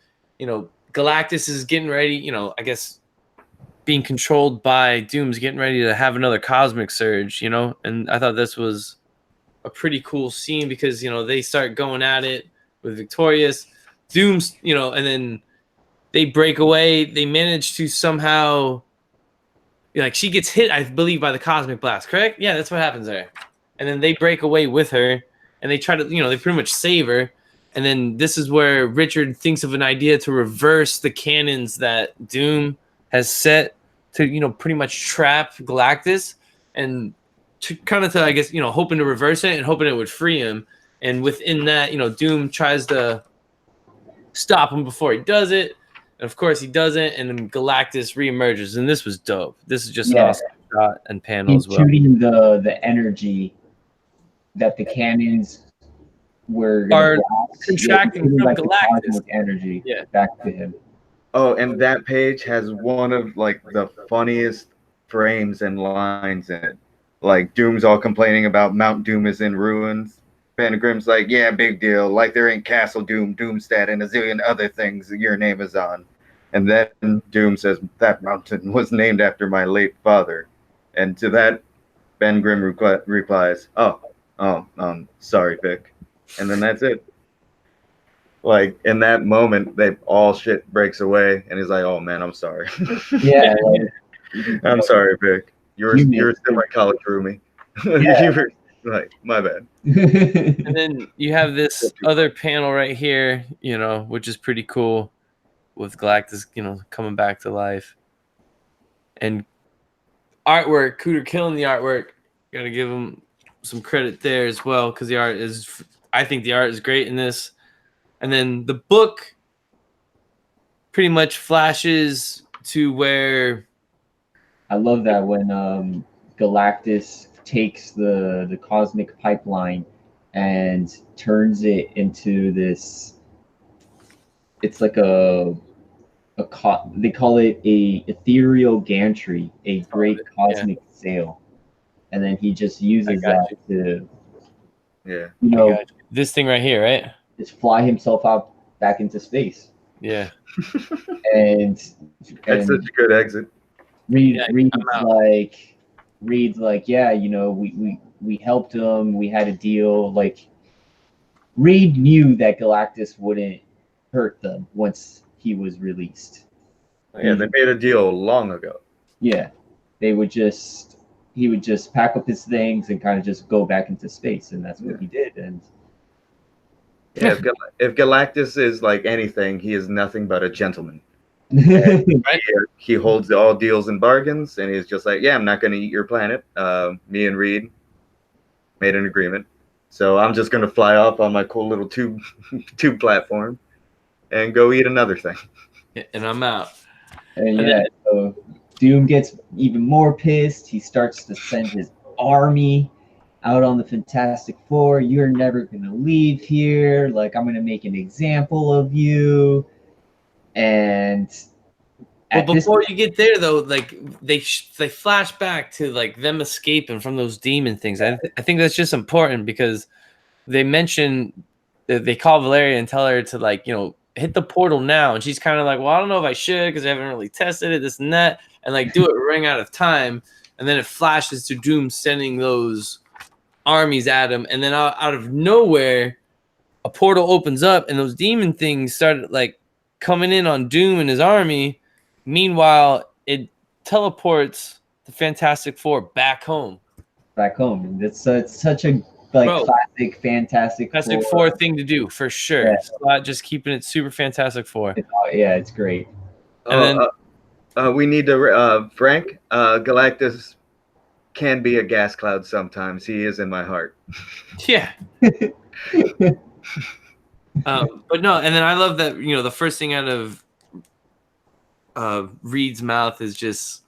Speaker 1: Galactus is getting ready. I guess being controlled by Doom's getting ready to have another cosmic surge. And I thought this was a pretty cool scene, because they start going at it with Victorious, Doom's, and then they break away. They manage to somehow, like, she gets hit, I believe, by the cosmic blast, correct? Yeah, that's what happens there. And then they break away with her, and they try to, they pretty much save her. And then this is where Richard thinks of an idea to reverse the cannons that Doom has set to, pretty much trap Galactus, and to I guess, hoping to reverse it and hoping it would free him. And within that, Doom tries to stop him before he does it. And of course he doesn't. And then Galactus reemerges. And this was dope. This is just an awesome shot and panel as well.
Speaker 2: Shooting the energy that the cannons are
Speaker 1: contracting from
Speaker 2: like
Speaker 1: Galactus
Speaker 2: energy back to him.
Speaker 3: Oh, and that page has one of like the funniest frames and lines in it. Like, Doom's all complaining about Mount Doom is in ruins. Pantagrim's like, yeah, big deal. Like, there ain't Castle Doom, Doomstead, and a zillion other things that your name is on. And then Doom says, that mountain was named after my late father. And to that, Ben Grimm replies, sorry, Vic. And then that's it. Like, in that moment, all shit breaks away, and he's like, oh, man, I'm sorry.
Speaker 2: Yeah.
Speaker 3: I'm sorry, Vic. You're still my college roomie.
Speaker 2: Yeah.
Speaker 3: You were like, my bad.
Speaker 1: And then you have this other panel right here, which is pretty cool, with Galactus, coming back to life. And artwork, Cooter killing the artwork. Got to give him some credit there as well, because I think the art is great in this. And then the book pretty much flashes to where
Speaker 2: I love that when Galactus takes the cosmic pipeline and turns it into this. It's like they call it a ethereal gantry, a great cosmic sail, and then he just uses that to,
Speaker 1: this thing right here, right?
Speaker 2: Just fly himself out back into space.
Speaker 1: Yeah.
Speaker 2: And
Speaker 3: That's such a good exit.
Speaker 1: Yeah,
Speaker 2: Reed's like, yeah, you know, we helped him. We had a deal. Like, Reed knew that Galactus wouldn't hurt them once he was released.
Speaker 3: Yeah, they made a deal long ago.
Speaker 2: Yeah, he would just pack up his things and kind of just go back into space, and that's what he did. And
Speaker 3: yeah, if Galactus is like anything, he is nothing but a gentleman. He holds all deals and bargains, and he's just like, yeah, I'm not going to eat your planet. Me and Reed made an agreement, so I'm just going to fly off on my cool little tube platform and go eat another thing.
Speaker 1: And I'm out.
Speaker 2: And so Doom gets even more pissed. He starts to send his army out on the Fantastic Four. You're never going to leave here. Like, I'm going to make an example of you. And
Speaker 1: well, before you get there, though, like they flash back to like them escaping from those demon things. I think that's just important because they mention that they call Valeria and tell her to like, you know, hit the portal now, and she's kind of like, well, I don't know if I should because I haven't really tested it, this and that, and like do it running out of time, and then it flashes to Doom sending those armies at him, and then out of nowhere, a portal opens up, and those demon things started like coming in on Doom and his army. Meanwhile, it teleports the Fantastic Four back home.
Speaker 2: And it's such a classic Fantastic
Speaker 1: Four thing to do for sure. Yeah. Just keeping it super Fantastic Four.
Speaker 2: It's great.
Speaker 3: And then we need to Frank. Galactus can be a gas cloud sometimes. He is in my heart.
Speaker 1: Yeah. But no, and then I love that, you know, the first thing out of Reed's mouth is just,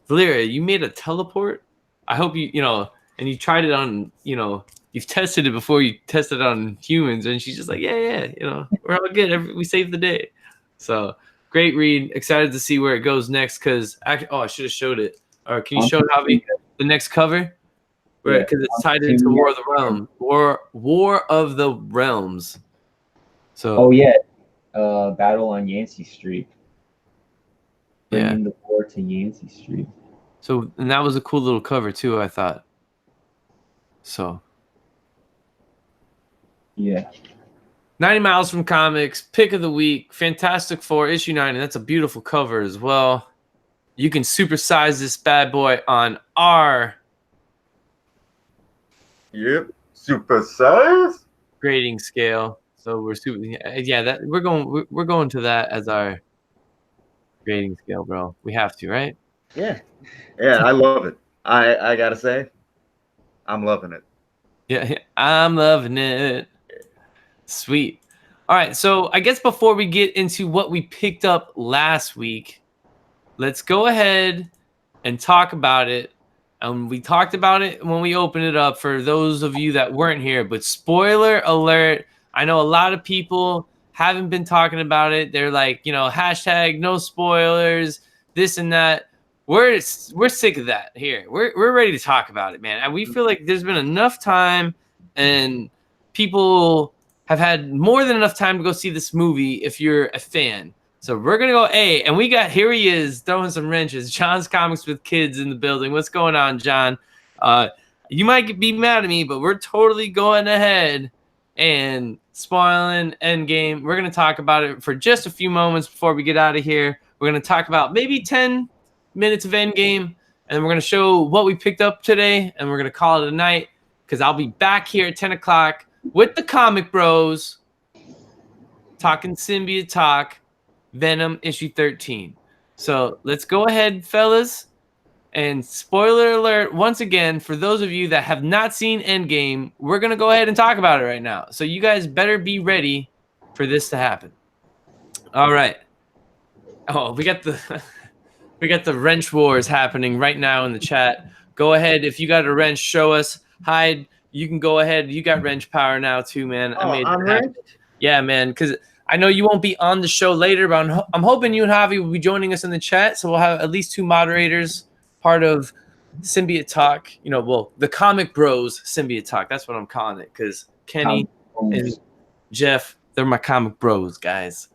Speaker 1: Valeria, you made a teleport? I hope you know, and you tried it on, you know, you've tested it before you tested it on humans, and she's just like, yeah, you know, we're all good. We saved the day. So great, Reed. Excited to see where it goes next because, I should have showed it. Or can you show Javi the next cover? Because it's tied into War of the Realms. War of the Realms. So.
Speaker 2: Battle on Yancey Street. Bringing the war to Yancey Street.
Speaker 1: So, and that was a cool little cover too, I thought. So.
Speaker 2: Yeah.
Speaker 1: 90 Miles from Comics, pick of the week, Fantastic Four, issue 9, and that's a beautiful cover as well. You can supersize this bad boy on our
Speaker 3: supersize
Speaker 1: grading scale. So we're we're going to that as our grading scale, bro. We have to, right?
Speaker 3: Yeah, I love it. I gotta say, I'm loving it.
Speaker 1: Yeah, I'm loving it. Sweet. All right, so I guess before we get into what we picked up last week, let's go ahead and talk about it. We talked about it when we opened it up for those of you that weren't here, but spoiler alert, I know a lot of people haven't been talking about it. They're like, you know, hashtag no spoilers, this and that. We're sick of that here. We're ready to talk about it, man. And we feel like there's been enough time and people have had more than enough time to go see this movie if you're a fan. So we're going to go and we got, here he is throwing some wrenches. John's Comics with Kids in the building. What's going on, John? You might be mad at me, but we're totally going ahead and spoiling EndGame. We're going to talk about it for just a few moments before we get out of here. We're going to talk about maybe 10 minutes of EndGame, and then we're going to show what we picked up today, and we're going to call it a night because I'll be back here at 10 o'clock with the Comic Bros talking Symbiote Talk, Venom issue 13. So let's go ahead, fellas, and spoiler alert once again for those of you that have not seen EndGame, we're going to go ahead and talk about it right now. So you guys better be ready for this to happen. All right. Oh, we got the wrench wars happening right now in the chat. Go ahead. If you got a wrench, show us. Hyde, you can go ahead. You got wrench power now too, man.
Speaker 3: I'm wrenched?
Speaker 1: Yeah, man, because I know you won't be on the show later, but I'm hoping you and Javi will be joining us in the chat, so we'll have at least 2 moderators, part of Symbiote Talk. You know, well, the Comic Bros Symbiote Talk. That's what I'm calling it, because Kenny and Jeff, they're my Comic Bros, guys.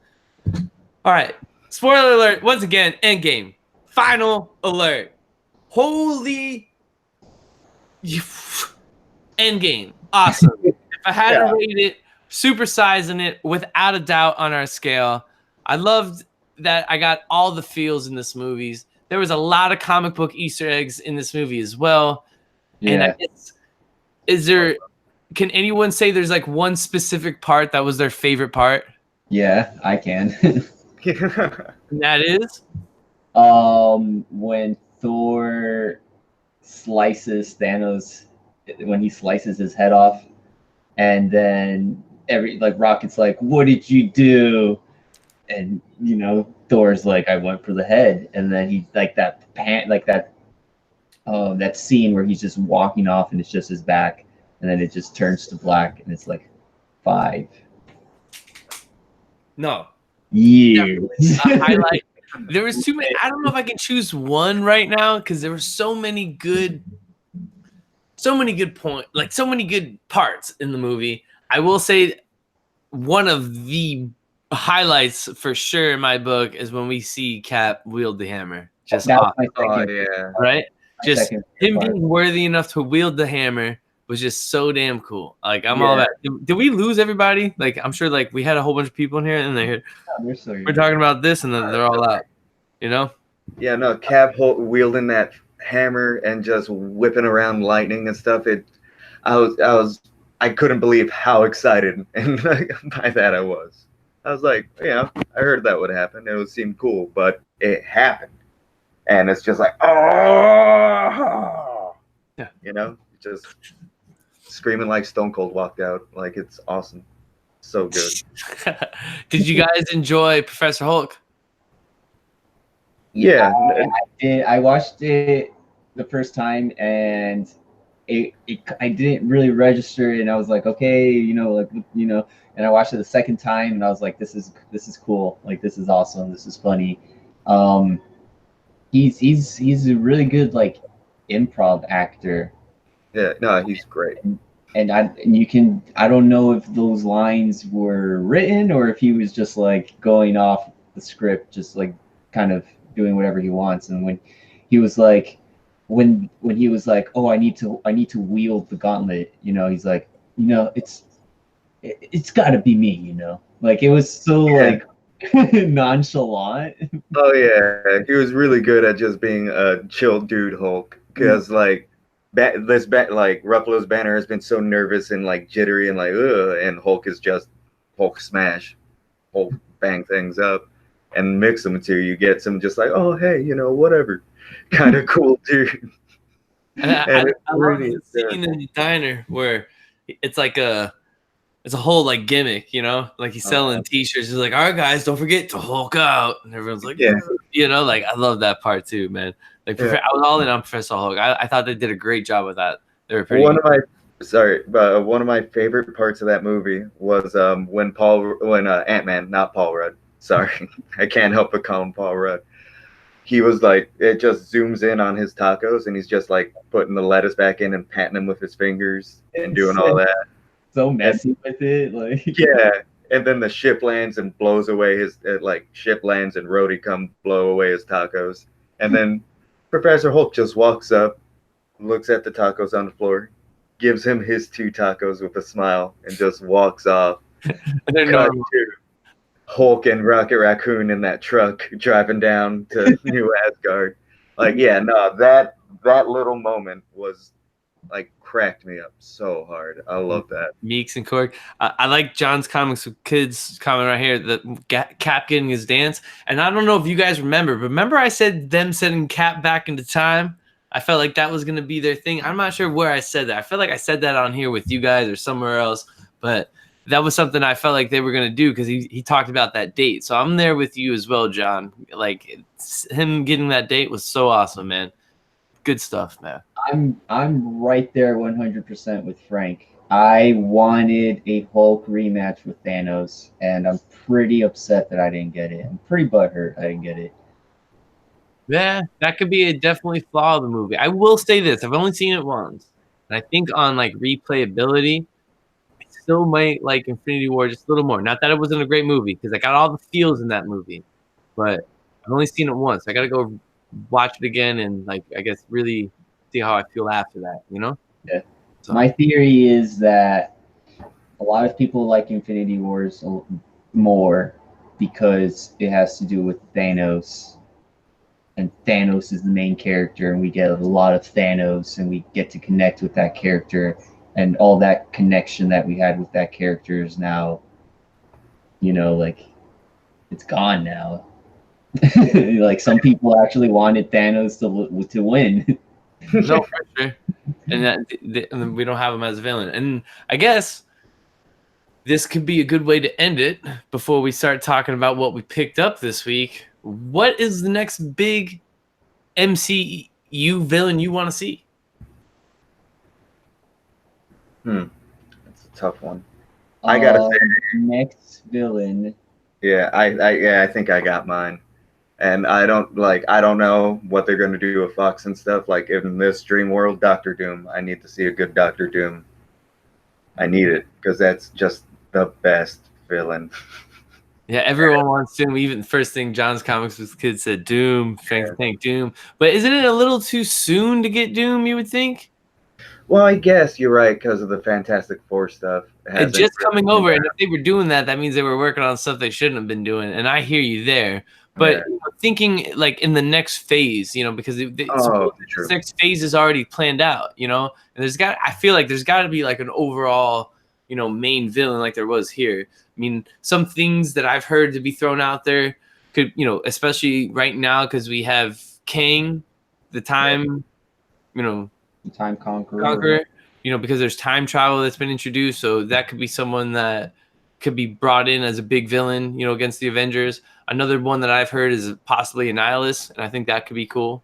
Speaker 1: All right. Spoiler alert. Once again, Endgame. Final alert. Holy Endgame. Awesome. If I had to rate it, supersizing it without a doubt on our scale. I loved that I got all the feels in this movie. There was a lot of comic book Easter eggs in this movie as well.
Speaker 2: Yeah.
Speaker 1: And I guess, can anyone say there's like one specific part that was their favorite part?
Speaker 2: Yeah, I can.
Speaker 1: And that is?
Speaker 2: When Thor slices Thanos, when he slices his head off, and then Rocket's like, "What did you do?" And Thor's like, "I went for the head," and then he that scene where he's just walking off and it's just his back, and then it just turns to black, and it's like 5 years.
Speaker 1: Highlight. There was too many. I don't know if I can choose one right now because there were so many good points, like so many good parts in the movie. I will say one of the highlights for sure in my book is when we see Cap wield the hammer. Just awesome. Right? Just him being worthy enough to wield the hammer was just so damn cool. Like I'm all about. Did we lose everybody? Like I'm sure like we had a whole bunch of people in here and we're talking about this and then they're all out.
Speaker 3: Yeah, no, Cap wielding that hammer and just whipping around lightning and stuff. I couldn't believe how excited and by that I was. I was like, I heard that would happen. It would seem cool, but it happened, and it's just like, oh,
Speaker 1: yeah,
Speaker 3: just screaming like Stone Cold walked out. Like it's awesome, so good.
Speaker 1: Did you guys enjoy Professor Hulk?
Speaker 3: Yeah,
Speaker 2: I watched it the first time, and I didn't really register it, and I was like, okay, and I watched it the second time, and I was like, this is cool, like this is awesome, this is funny. He's a really good like improv actor.
Speaker 3: Yeah, no, he's great.
Speaker 2: And I don't know if those lines were written or if he was just like going off the script, just like kind of doing whatever he wants. And when he was like, oh, I need to wield the gauntlet, he's like, it's got to be me, like it was so like nonchalant.
Speaker 3: Oh yeah, he was really good at just being a chill dude Hulk, because like Ruffalo's banner has been so nervous and like jittery and like and Hulk is just Hulk smash, Hulk bang things up. And mix them until you get some just like, oh hey, whatever, kind of cool dude.
Speaker 1: And I love the scene in the diner where it's like it's a whole like gimmick, like he's selling T-shirts. He's like, all right guys, don't forget to Hulk out, and everyone's like, like I love that part too, man. Like I was all in on Professor Hulk. I thought they did a great job with that. They were pretty. One of
Speaker 3: my favorite parts of that movie was when Ant-Man, not Paul Rudd. Sorry, I can't help but call him Paul Rudd. He was like, it just zooms in on his tacos, and he's just like putting the lettuce back in and patting them with his fingers and doing all that.
Speaker 2: So messy with it, like
Speaker 3: and then the ship lands and blows away his ship lands and Rhodey come blow away his tacos, and then Professor Hulk just walks up, looks at the tacos on the floor, gives him his 2 tacos with a smile, and just walks off. Hulk and Rocket Raccoon in that truck driving down to New Asgard. Like, that little moment was like cracked me up so hard. I love that.
Speaker 1: Meeks and Korg. I like John's Comics with Kids comment right here, that Cap getting his dance. And I don't know if you guys remember, but remember I said them sending Cap back into time? I felt like that was going to be their thing. I'm not sure where I said that. I feel like I said that on here with you guys or somewhere else, but that was something I felt like they were going to do because he talked about that date. So I'm there with you as well, John. Like him getting that date was so awesome, man. Good stuff, man.
Speaker 2: I'm right there 100% with Frank. I wanted a Hulk rematch with Thanos, and I'm pretty upset that I didn't get it. I'm pretty butthurt I didn't get it.
Speaker 1: Yeah, that could be a definitely flaw of the movie. I will say this. I've only seen it once. And I think on like replayability, still might like Infinity War just a little more. Not that it wasn't a great movie, because I got all the feels in that movie. but I've only seen it once. I gotta go watch it again and like I guess really see how I feel after that. You know?
Speaker 2: Yeah.
Speaker 1: So.
Speaker 2: My theory is that a lot of people like Infinity Wars more because it has to do with Thanos, and Thanos is the main character, and we get a lot of Thanos, and we get to connect with that character, and all that connection that we had with that character is now, like it's gone now. Like some people actually wanted Thanos to win.
Speaker 1: No, for sure. And and we don't have him as a villain. And I guess this could be a good way to end it before we start talking about what we picked up this week. What is the next big MCU villain you want to see?
Speaker 3: That's a tough one. I gotta say,
Speaker 2: next villain.
Speaker 3: yeah, I think I got mine. And I don't know what they're gonna do with Fox and stuff. Like in this dream world, Doctor Doom. I need to see a good Doctor Doom. I need it because that's just the best villain.
Speaker 1: Yeah, everyone wants Doom. Even the first thing John's Comics with Kids said Doom, thank Doom. But isn't it a little too soon to get Doom, you would think?
Speaker 3: Well, I guess you're right because of the Fantastic Four stuff.
Speaker 1: It's just coming over, and if they were doing that, that means they were working on stuff they shouldn't have been doing. And I hear you there. But thinking like in the next phase, because the next phase is already planned out, and I feel like there's got to be like an overall, main villain like there was here. I mean, some things that I've heard to be thrown out there could, especially right now because we have Kang, the time,
Speaker 2: the Time Conqueror.
Speaker 1: Because there's time travel that's been introduced, so that could be someone that could be brought in as a big villain, against the Avengers. Another one that I've heard is possibly Annihilus, and I think that could be cool,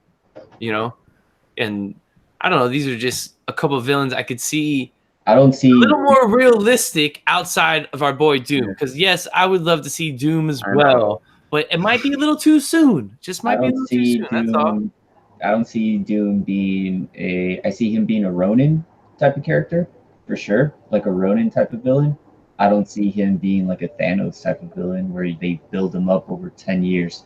Speaker 1: And I don't know. These are just a couple of villains I could see.
Speaker 2: I don't see
Speaker 1: a little more realistic outside of our boy Doom, because yes, I would love to see Doom as well, but it might be a little too soon. Just might be a little too soon. That's all.
Speaker 2: I don't see Doom being I see him being a Ronin type of character, for sure. Like a Ronin type of villain. I don't see him being like a Thanos type of villain where they build him up over 10 years.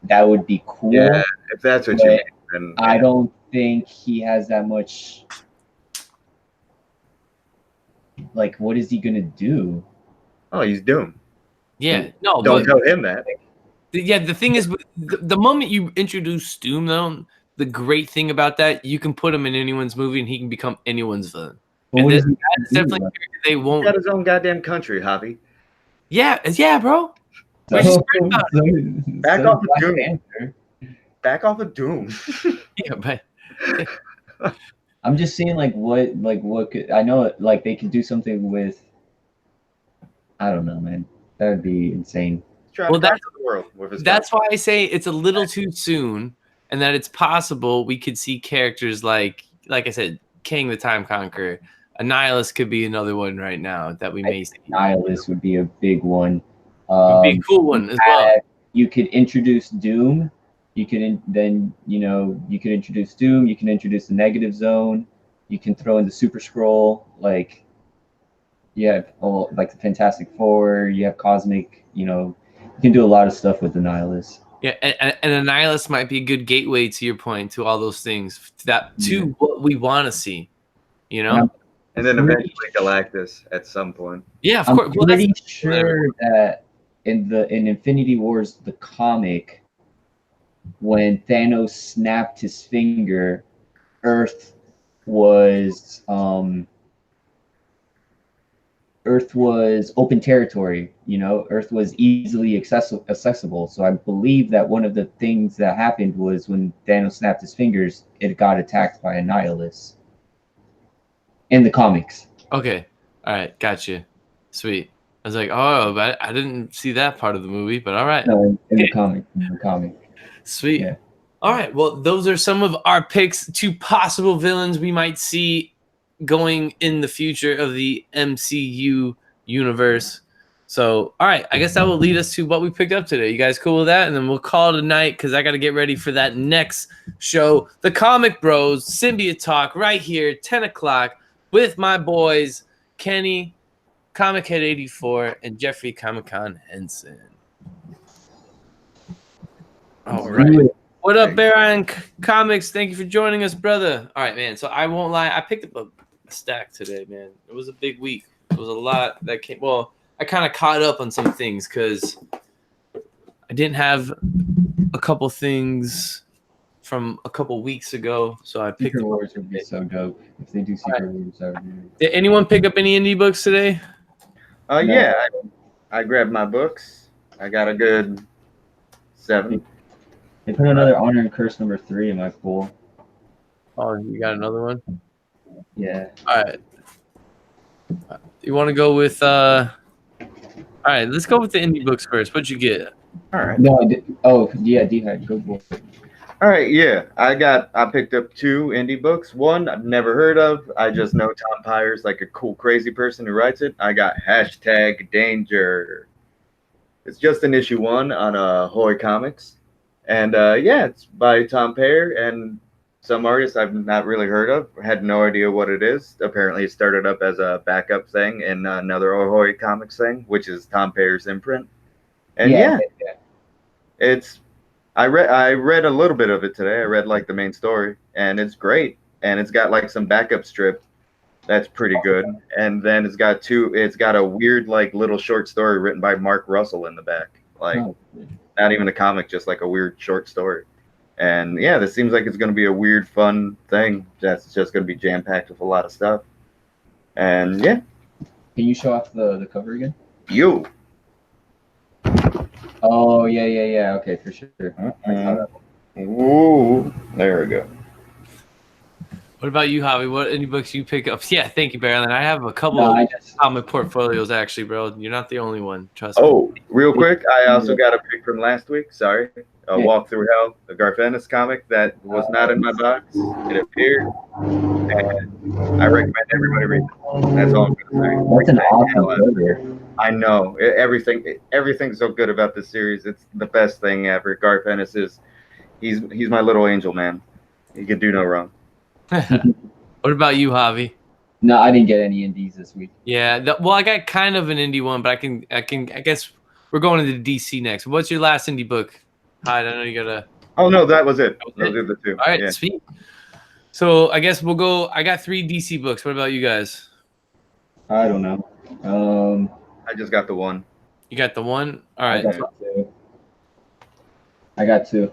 Speaker 2: That would be cool.
Speaker 3: Yeah, if that's what you mean. Then,
Speaker 2: I don't think he has that much. Like, what is he going to do?
Speaker 3: Oh, he's Doom.
Speaker 1: Yeah. No,
Speaker 3: don't tell him that.
Speaker 1: Yeah, the thing is, the moment you introduce Doom, though, the great thing about that, you can put him in anyone's movie and he can become anyone's villain. And that's definitely they won't.
Speaker 3: He's got his own goddamn country, Javi.
Speaker 1: Yeah, bro.
Speaker 3: Back off of Doom. Back off of Doom.
Speaker 1: Yeah, but
Speaker 2: I'm just saying, what could I know? Like they could do something with. I don't know, man. That would be insane.
Speaker 1: Well, that's why I say it's a little too soon, and that it's possible we could see characters like I said, Kang the Time Conqueror. Annihilus could be another one right now that we may see.
Speaker 2: Annihilus would be a big one.
Speaker 1: Would be a cool one as well.
Speaker 2: You could introduce Doom. You could you could introduce Doom. You can introduce the Negative Zone. You can throw in the Super Scroll. Like the Fantastic Four. You have Cosmic. You can do a lot of stuff with Annihilus.
Speaker 1: Yeah, and Annihilus might be a good gateway to your point, to all those things, to what we want to see,
Speaker 3: And then eventually Galactus at some point.
Speaker 1: Yeah, of course.
Speaker 2: I'm pretty sure that in Infinity Wars, the comic, when Thanos snapped his finger, Earth was open territory. Earth was easily accessible. So I believe that one of the things that happened was when Thanos snapped his fingers, it got attacked by Annihilus. In the comics.
Speaker 1: Okay. All right. Gotcha. Sweet. I was like, oh, but I didn't see that part of the movie, but all right.
Speaker 2: No, in the comic.
Speaker 1: Sweet.
Speaker 2: Yeah.
Speaker 1: All right. Well, those are some of our picks to possible villains we might see going in the future of the MCU universe. So, all right. I guess that will lead us to what we picked up today. You guys cool with that? And then we'll call it a night because I got to get ready for that next show, The Comic Bros Symbiote Talk, right here, 10 o'clock. With my boys, Kenny, Comic Head 84, and Jeffrey Comic Con Henson. All right. What up, Bear Iron Comics? Thank you for joining us, brother. All right, man. So I won't lie. I picked up a stack today, man. It was a big week. It was a lot that came. Well, I kind of caught up on some things because I didn't have a couple things from a couple weeks ago. So I picked
Speaker 2: Secret
Speaker 1: up.
Speaker 2: Wars would be so dope if they do Secret Wars. That would be...
Speaker 1: Did anyone pick up any indie books today?
Speaker 3: Yeah, I grabbed my books. I got a good 7.
Speaker 2: They put another Honor and Curse #3 in my pool.
Speaker 1: Oh, you got another one?
Speaker 2: Yeah.
Speaker 1: All right. You want to go with all right, let's go with the indie books first. What'd you get?
Speaker 3: All right.
Speaker 2: No, I did. Oh, yeah, D-Hyde. Go for it.
Speaker 3: All right, yeah. I picked up 2 indie books. One I've never heard of. I just know Tom Pyre's like a cool, crazy person who writes it. I got #Danger. It's just an issue 1 on Hoy Comics. And yeah, it's by Tom Pyre and some artist I've not really heard of. Had no idea what it is. Apparently it started up as a backup thing in another Hoy Comics thing, which is Tom Pyre's imprint. And yeah. It's I read a little bit of it today. I read like the main story, and it's great. And it's got like some backup strip that's pretty good. And then it's got a weird like little short story written by Mark Russell in the back. Like not even a comic, just like a weird short story. And yeah, this seems like it's going to be a weird, fun thing that's just going to be jam-packed with a lot of stuff. And yeah.
Speaker 2: Can you show off the cover again?
Speaker 3: You.
Speaker 2: Oh, yeah. Okay, for sure.
Speaker 3: Ooh, there we go.
Speaker 1: What about you, Javi? What any books you pick up? Yeah, thank you, Barrelin. I have a couple of comic portfolios, actually, bro. You're not the only one. Trust me.
Speaker 3: Oh, real quick, I also got a pick from last week. Sorry. Walk Through Hell, the Garth Ennis comic that was not in my box. It appeared, and I recommend everybody read it. That's all I'm going to say.
Speaker 2: That's an awesome cover.
Speaker 3: I know. Everything's so good about this series. It's the best thing ever. Garth Ennis he's my little angel, man. He could do no wrong.
Speaker 1: What about you, Javi?
Speaker 2: No, I didn't get any indies this week.
Speaker 1: Yeah, well, I got kind of an indie one, but I guess we're going into DC next. What's your last indie book? Hi, I know you gotta.
Speaker 3: Oh no, that was it. Those are the 2.
Speaker 1: All right, sweet. So I guess we'll go. I got 3 DC books. What about you guys?
Speaker 2: I don't know.
Speaker 3: I just got the 1.
Speaker 1: You got the 1. All right.
Speaker 2: I got 2.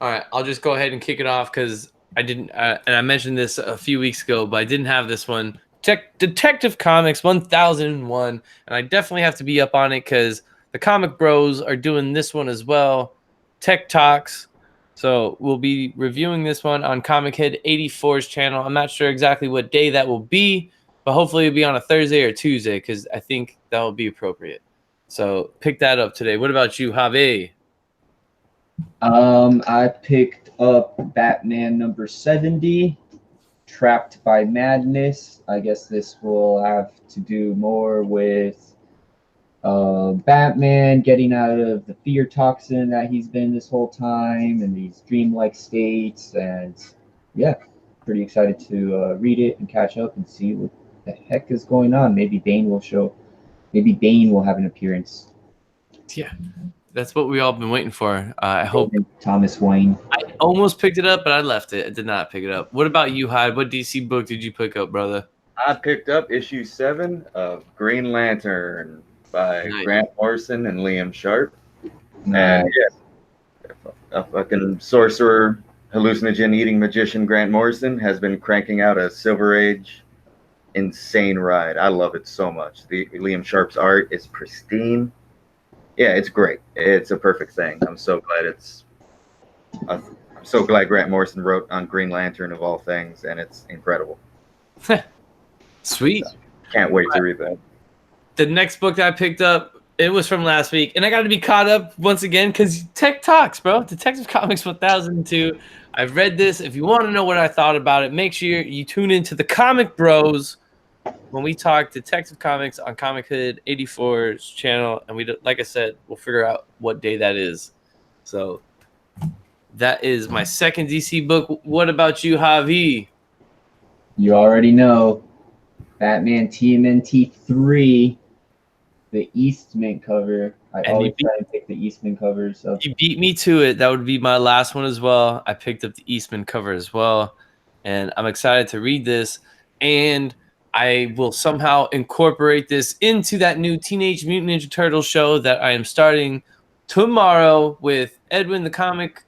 Speaker 1: All right, I'll just go ahead and kick it off because I didn't, and I mentioned this a few weeks ago, but I didn't have this one. Detective Comics 1001, and I definitely have to be up on it because the Comic Bros are doing this one as well. Tech Talks. So we'll be reviewing this one on Comic Head 84's channel. I'm not sure exactly what day that will be, but hopefully it'll be on a Thursday or Tuesday because I think that will be appropriate. So pick that up today. What about you, Javi?
Speaker 2: I picked up Batman #70, Trapped by Madness. I guess this will have to do more with Batman getting out of the fear toxin that he's been this whole time and these dreamlike states. And yeah, pretty excited to read it and catch up and see what the heck is going on. Maybe Bane will have an appearance.
Speaker 1: Yeah. That's what we all been waiting for. I hope
Speaker 2: Thomas Wayne.
Speaker 1: I almost picked it up, but I left it. I did not pick it up. What about you, Hyde? What DC book did you pick up, brother?
Speaker 3: I picked up issue 7 of Green Lantern by Grant Morrison and Liam Sharp.
Speaker 2: Nice.
Speaker 3: And yeah, a fucking sorcerer, hallucinogen-eating magician Grant Morrison has been cranking out a Silver Age insane ride. I love it so much. Liam Sharp's art is pristine. Yeah, it's great. It's a perfect thing. I'm so glad Grant Morrison wrote on Green Lantern of all things, and it's incredible.
Speaker 1: Sweet.
Speaker 3: Can't wait to read that.
Speaker 1: The next book that I picked up, it was from last week, and I got to be caught up once again because Tech Talks, bro. Detective Comics 1002. I've read this. If you want to know what I thought about it, make sure you tune into the Comic Bros when we talk Detective Comics on Comic Hood 84's channel, and like I said, we'll figure out what day that is. So that is my second DC book. What about you, Javi?
Speaker 2: You already know Batman TMNT 3 the Eastman cover. I
Speaker 1: And
Speaker 2: always try and pick the Eastman covers. So
Speaker 1: you beat me to it. That would be my last one as well. I picked up the Eastman cover as well, and I'm excited to read this. And I will somehow incorporate this into that new Teenage Mutant Ninja Turtles show that I am starting tomorrow with Edwin the Comic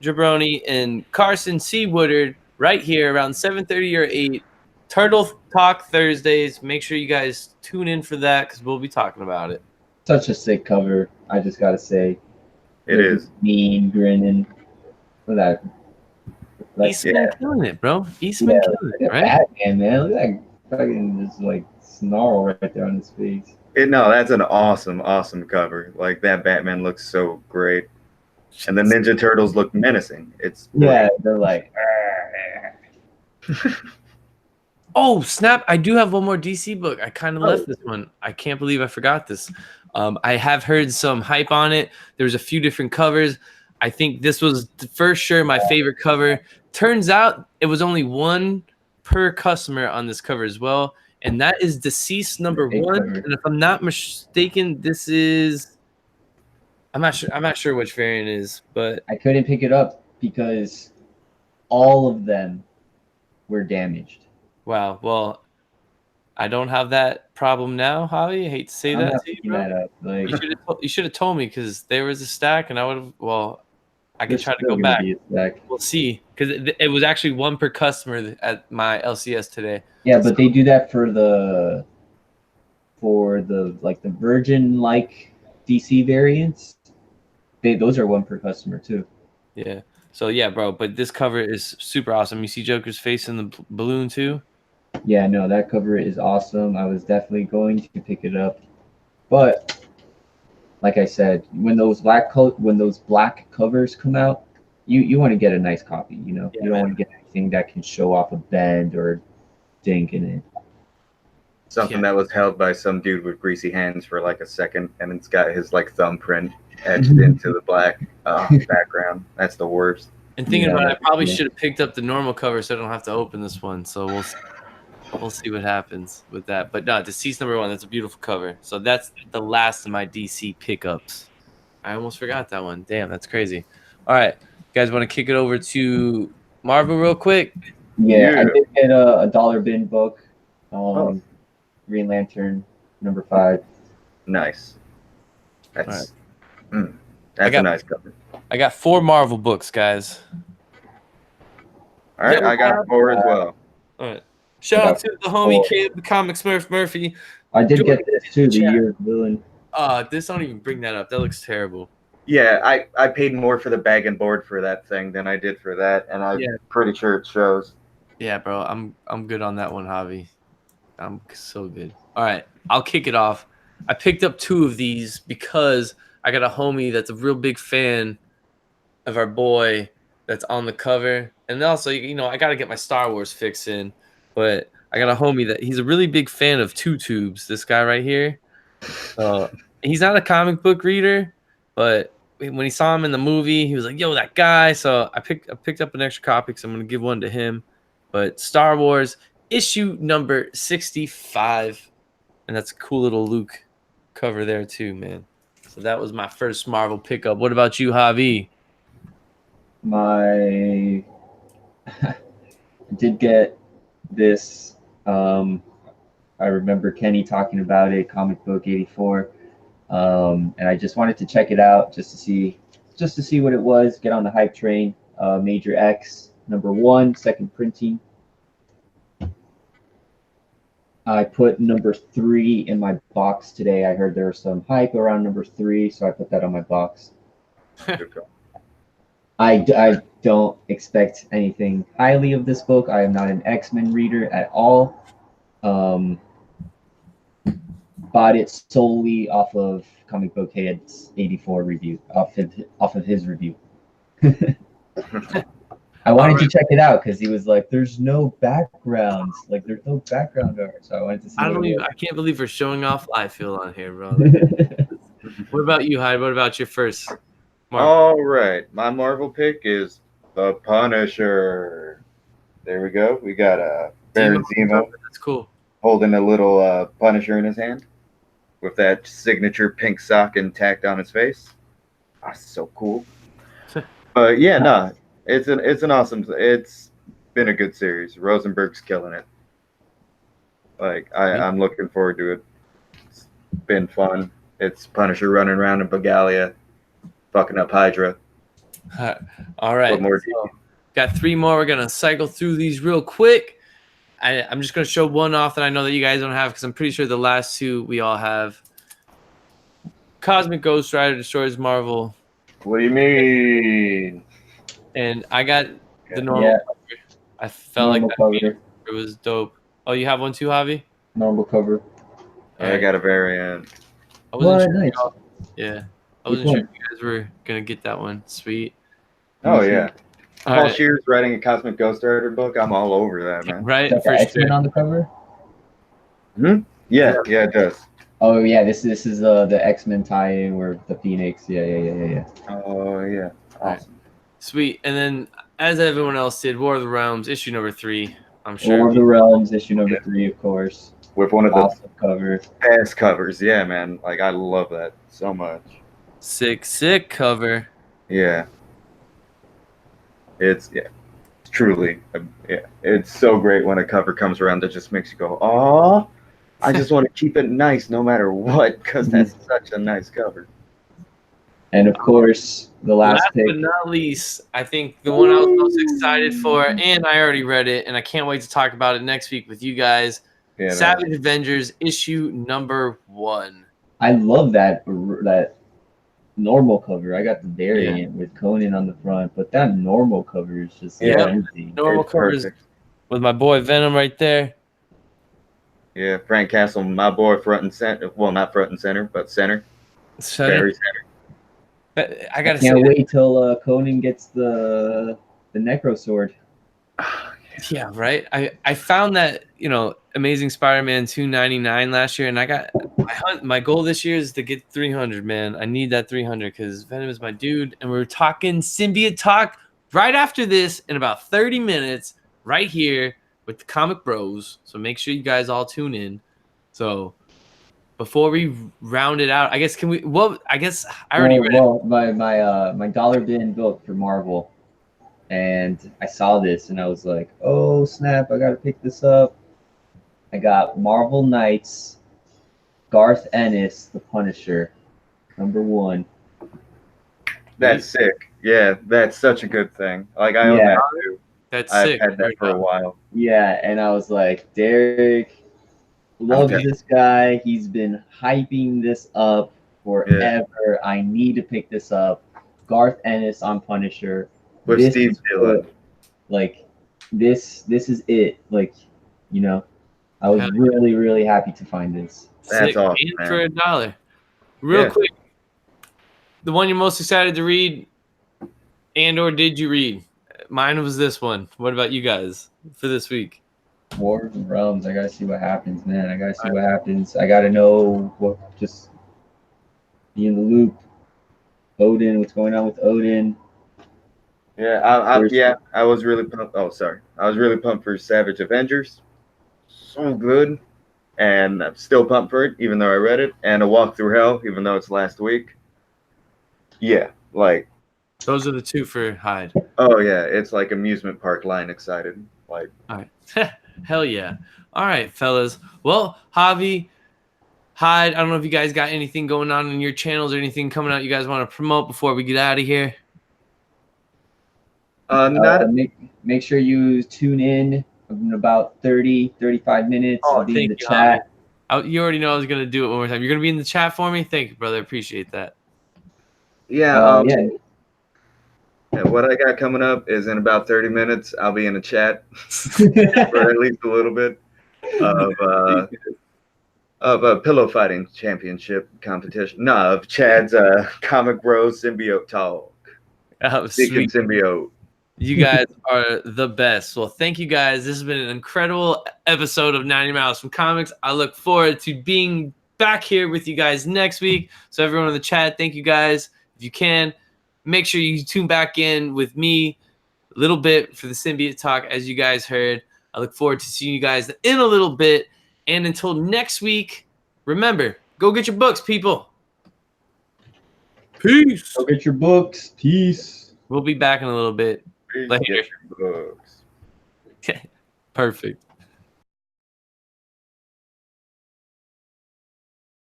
Speaker 1: Jabroni and Carson C. Woodard right here around 7:30 or 8. Turtle Talk Thursdays. Make sure you guys tune in for that because we'll be talking about it.
Speaker 2: such a sick cover. I just gotta say,
Speaker 3: It is.
Speaker 2: mean grinning. Look at that. Like,
Speaker 1: Eastman killing it, bro. Eastman killing it, right?
Speaker 2: Batman, man. Look at that fucking just like snarl right there on his face.
Speaker 3: No, that's an awesome, awesome cover. Like that Batman looks so great, and the Ninja Turtles look menacing. It's
Speaker 2: Yeah, they're like.
Speaker 1: Oh, snap. I do have one more DC book. I kind of left this one. I can't believe I forgot this. I have heard some hype on it. There's a few different covers. I think this was for sure my favorite cover. Turns out it was only one per customer on this cover as well. And that is Deceased number 1. And if I'm not mistaken, this is I'm not sure which variant it is, but
Speaker 2: I couldn't pick it up because all of them were damaged.
Speaker 1: Wow. Well, I don't have that problem now, Javi. I hate to say that to you, bro.
Speaker 2: Like,
Speaker 1: you should have told me because there was a stack, and I would have. Well, I could try to go back. We'll see, because it was actually one per customer at my LCS today.
Speaker 2: Yeah, but they do that for the like the Virgin like DC variants. Those are one per customer too.
Speaker 1: Yeah. So yeah, bro. But this cover is super awesome. You see Joker's face in the balloon too.
Speaker 2: Yeah, no, that cover is awesome. I was definitely going to pick it up, but like I said, when those black covers come out, you want to get a nice copy. You know, you don't want to get anything that can show off a bend or dink in it.
Speaker 3: Something that was held by some dude with greasy hands for like a second, and it's got his like thumbprint etched into the black background. That's the worst.
Speaker 1: And thinking about it, I probably should have picked up the normal cover so I don't have to open this one. So we'll see what happens with that. But no, Deceased number 1, that's a beautiful cover. So that's the last of my DC pickups. I almost forgot that one. Damn, that's crazy. All right. You guys want to kick it over to Marvel real quick?
Speaker 2: Yeah. I did get a dollar bin book. Green Lantern number 5.
Speaker 3: Nice. That's a nice cover.
Speaker 1: I got 4 Marvel books, guys.
Speaker 3: All right, I got 4 as well.
Speaker 1: All right. Shout out to the homie kid, the comic Smurf Murphy.
Speaker 2: I did get this too, the Year of Villain.
Speaker 1: This don't even bring that up. That looks terrible.
Speaker 3: Yeah, I paid more for the bag and board for that thing than I did for that, and I'm pretty sure it shows.
Speaker 1: Yeah, bro, I'm good on that one, Javi. I'm so good. All right, I'll kick it off. I picked up 2 of these because I got a homie that's a real big fan of our boy that's on the cover. And also, you know, I got to get my Star Wars fix in. But I got a homie that he's a really big fan of Two Tubes, this guy right here. He's not a comic book reader, but when he saw him in the movie, he was like, yo, that guy. So I picked up an extra copy because I'm going to give one to him. But Star Wars issue number 65. And that's a cool little Luke cover there too, man. So that was my first Marvel pickup. What about you, Javi?
Speaker 2: I did get this. I remember Kenny talking about it, Comic Book 84. And I just wanted to check it out just to see what it was, get on the hype train. Major X number 1, second printing. I put number 3 in my box today. I heard there was some hype around number 3, so I put that on my box. I don't expect anything highly of this book. I am not an X-Men reader at all. Bought it solely off of Comic Book Head's 84 review, off of his review. I wanted to check it out because he was like, "There's no backgrounds, like there's no background art." So I wanted to see.
Speaker 1: I can't believe we're showing off I feel on here, bro. What about you, Hyde? What about your first?
Speaker 3: Marvel? All right, my Marvel pick is the Punisher. There we go. We got Baron Zemo.
Speaker 1: That's cool.
Speaker 3: Holding a little Punisher in his hand. with that signature pink sock intact on his face. That's so cool. But yeah, no, it's an awesome. It's been a good series. Rosenberg's killing it. Like I'm looking forward to it. It's been fun. It's Punisher running around in Bagalia, fucking up Hydra.
Speaker 1: All right.
Speaker 3: What more?
Speaker 1: So, got 3 more. We're gonna cycle through these real quick. I'm just gonna show one off that I know that you guys don't have because I'm pretty sure the last 2 we all have. Cosmic Ghost Rider destroys Marvel.
Speaker 3: What do you mean?
Speaker 1: And I got the normal cover. I felt
Speaker 2: Normal
Speaker 1: like
Speaker 2: cover.
Speaker 1: it was dope. Oh, you have one too, Javi?
Speaker 2: Normal cover.
Speaker 3: I got a variant.
Speaker 1: I wasn't
Speaker 2: What?
Speaker 1: sure.
Speaker 2: Nice.
Speaker 1: Yeah. I
Speaker 2: Which
Speaker 1: wasn't sure if
Speaker 2: one?
Speaker 1: you guys were gonna get that one. Sweet.
Speaker 3: Oh yeah.
Speaker 1: All
Speaker 3: Paul
Speaker 1: right.
Speaker 3: Shear's writing a Cosmic Ghost Rider book. I'm all over that, man.
Speaker 1: Right?
Speaker 2: Got
Speaker 1: For
Speaker 2: the X-Men
Speaker 1: sure.
Speaker 2: on the cover.
Speaker 3: Yeah, it does.
Speaker 2: Oh yeah, this is the X-Men tie-in where the Phoenix. Yeah.
Speaker 3: Oh yeah. Awesome.
Speaker 1: Sweet. And then, as everyone else did, War of the Realms, issue number 3. I'm sure.
Speaker 2: War of the Realms, issue number 3, of course.
Speaker 3: With one of the
Speaker 2: Awesome cover.
Speaker 3: best covers. Yeah, man. Like I love that so much.
Speaker 1: Sick cover.
Speaker 3: Yeah. It's truly it's so great when a cover comes around that just makes you go, "Oh, I just want to keep it nice no matter what," because that's such a nice cover.
Speaker 2: And of course, the last pick.
Speaker 1: but not least, I think the one I was most excited for, and I already read it, and I can't wait to talk about it next week with you guys.
Speaker 3: Yeah,
Speaker 1: Savage Avengers issue number 1.
Speaker 2: I love that normal cover. I got the variant with Conan on the front, but that normal cover is just amazing.
Speaker 1: Normal
Speaker 3: It's
Speaker 1: covers
Speaker 3: perfect.
Speaker 1: with my boy Venom right there.
Speaker 3: Yeah, Frank Castle, my boy, front and center. Well, not front and center, but center. Very center.
Speaker 1: But I gotta
Speaker 2: Can't
Speaker 1: say,
Speaker 2: wait till Conan gets the Necro Sword.
Speaker 1: yeah, right. I found that Amazing Spider-Man 299 last year, and I got my goal this year is to get 300. Man, I need that 300 because Venom is my dude, and we're talking symbiote talk right after this in about 30 minutes, right here with the Comic Bros. So make sure you guys all tune in. So before we round it out, I guess can we? Well, I guess I already read it.
Speaker 2: My dollar bin book for Marvel, and I saw this and I was like, oh snap! I gotta pick this up. I got Marvel Knights, Garth Ennis, the Punisher, number 1.
Speaker 3: That's sick. Yeah, that's such a good thing. Like I own that too.
Speaker 1: That's
Speaker 3: I've
Speaker 1: sick.
Speaker 3: had that for a while.
Speaker 2: Yeah, and I was like, Derek loves this guy. He's been hyping this up forever. I need to pick this up. Garth Ennis on Punisher.
Speaker 3: With
Speaker 2: This
Speaker 3: Steve
Speaker 2: is
Speaker 3: Dillon.
Speaker 2: good. Like this is it. Like, I was really, really happy to find this.
Speaker 3: That's awesome,
Speaker 1: And
Speaker 3: man.
Speaker 1: for $1. Real quick, the one you're most excited to read, and/or did you read? Mine was this one. What about you guys for this week?
Speaker 2: War of the Realms. I gotta see what happens, man. I gotta see what happens. I gotta know just be in the loop. Odin, what's going on with Odin?
Speaker 3: Yeah, I was really pumped. Oh, sorry. I was really pumped for Savage Avengers. So good. And I'm still pumped for it, even though I read it. And A Walk Through Hell, even though it's last week. Yeah, like.
Speaker 1: Those are the 2 for Hyde.
Speaker 3: Oh, yeah. It's like amusement park line excited. Like.
Speaker 1: All right. Hell yeah. All right, fellas. Well, Javi, Hyde, I don't know if you guys got anything going on in your channels or anything coming out you guys want to promote before we get out of here.
Speaker 2: Make sure you tune in about 35 minutes. I'll be in the chat.
Speaker 1: You already know I was going to do it one more time. You're going to be in the chat for me? Thank you, brother. Appreciate that.
Speaker 3: Yeah. What I got coming up is in about 30 minutes, I'll be in a chat for at least a little bit of a pillow fighting championship competition. No, of Chad's Comic Bros symbiote talk.
Speaker 1: Sweet.
Speaker 3: Symbiote.
Speaker 1: You guys are the best. Well, thank you guys. This has been an incredible episode of 90 Miles from Comics. I look forward to being back here with you guys next week. So everyone in the chat, thank you guys. If you can, make sure you tune back in with me a little bit for the symbiote talk, as you guys heard. I look forward to seeing you guys in a little bit. And until next week, remember, Go get your books, people. Peace.
Speaker 2: Go get your books. Peace.
Speaker 1: We'll be back in a little bit.
Speaker 3: Please
Speaker 1: Later.
Speaker 3: get your books.
Speaker 1: Perfect.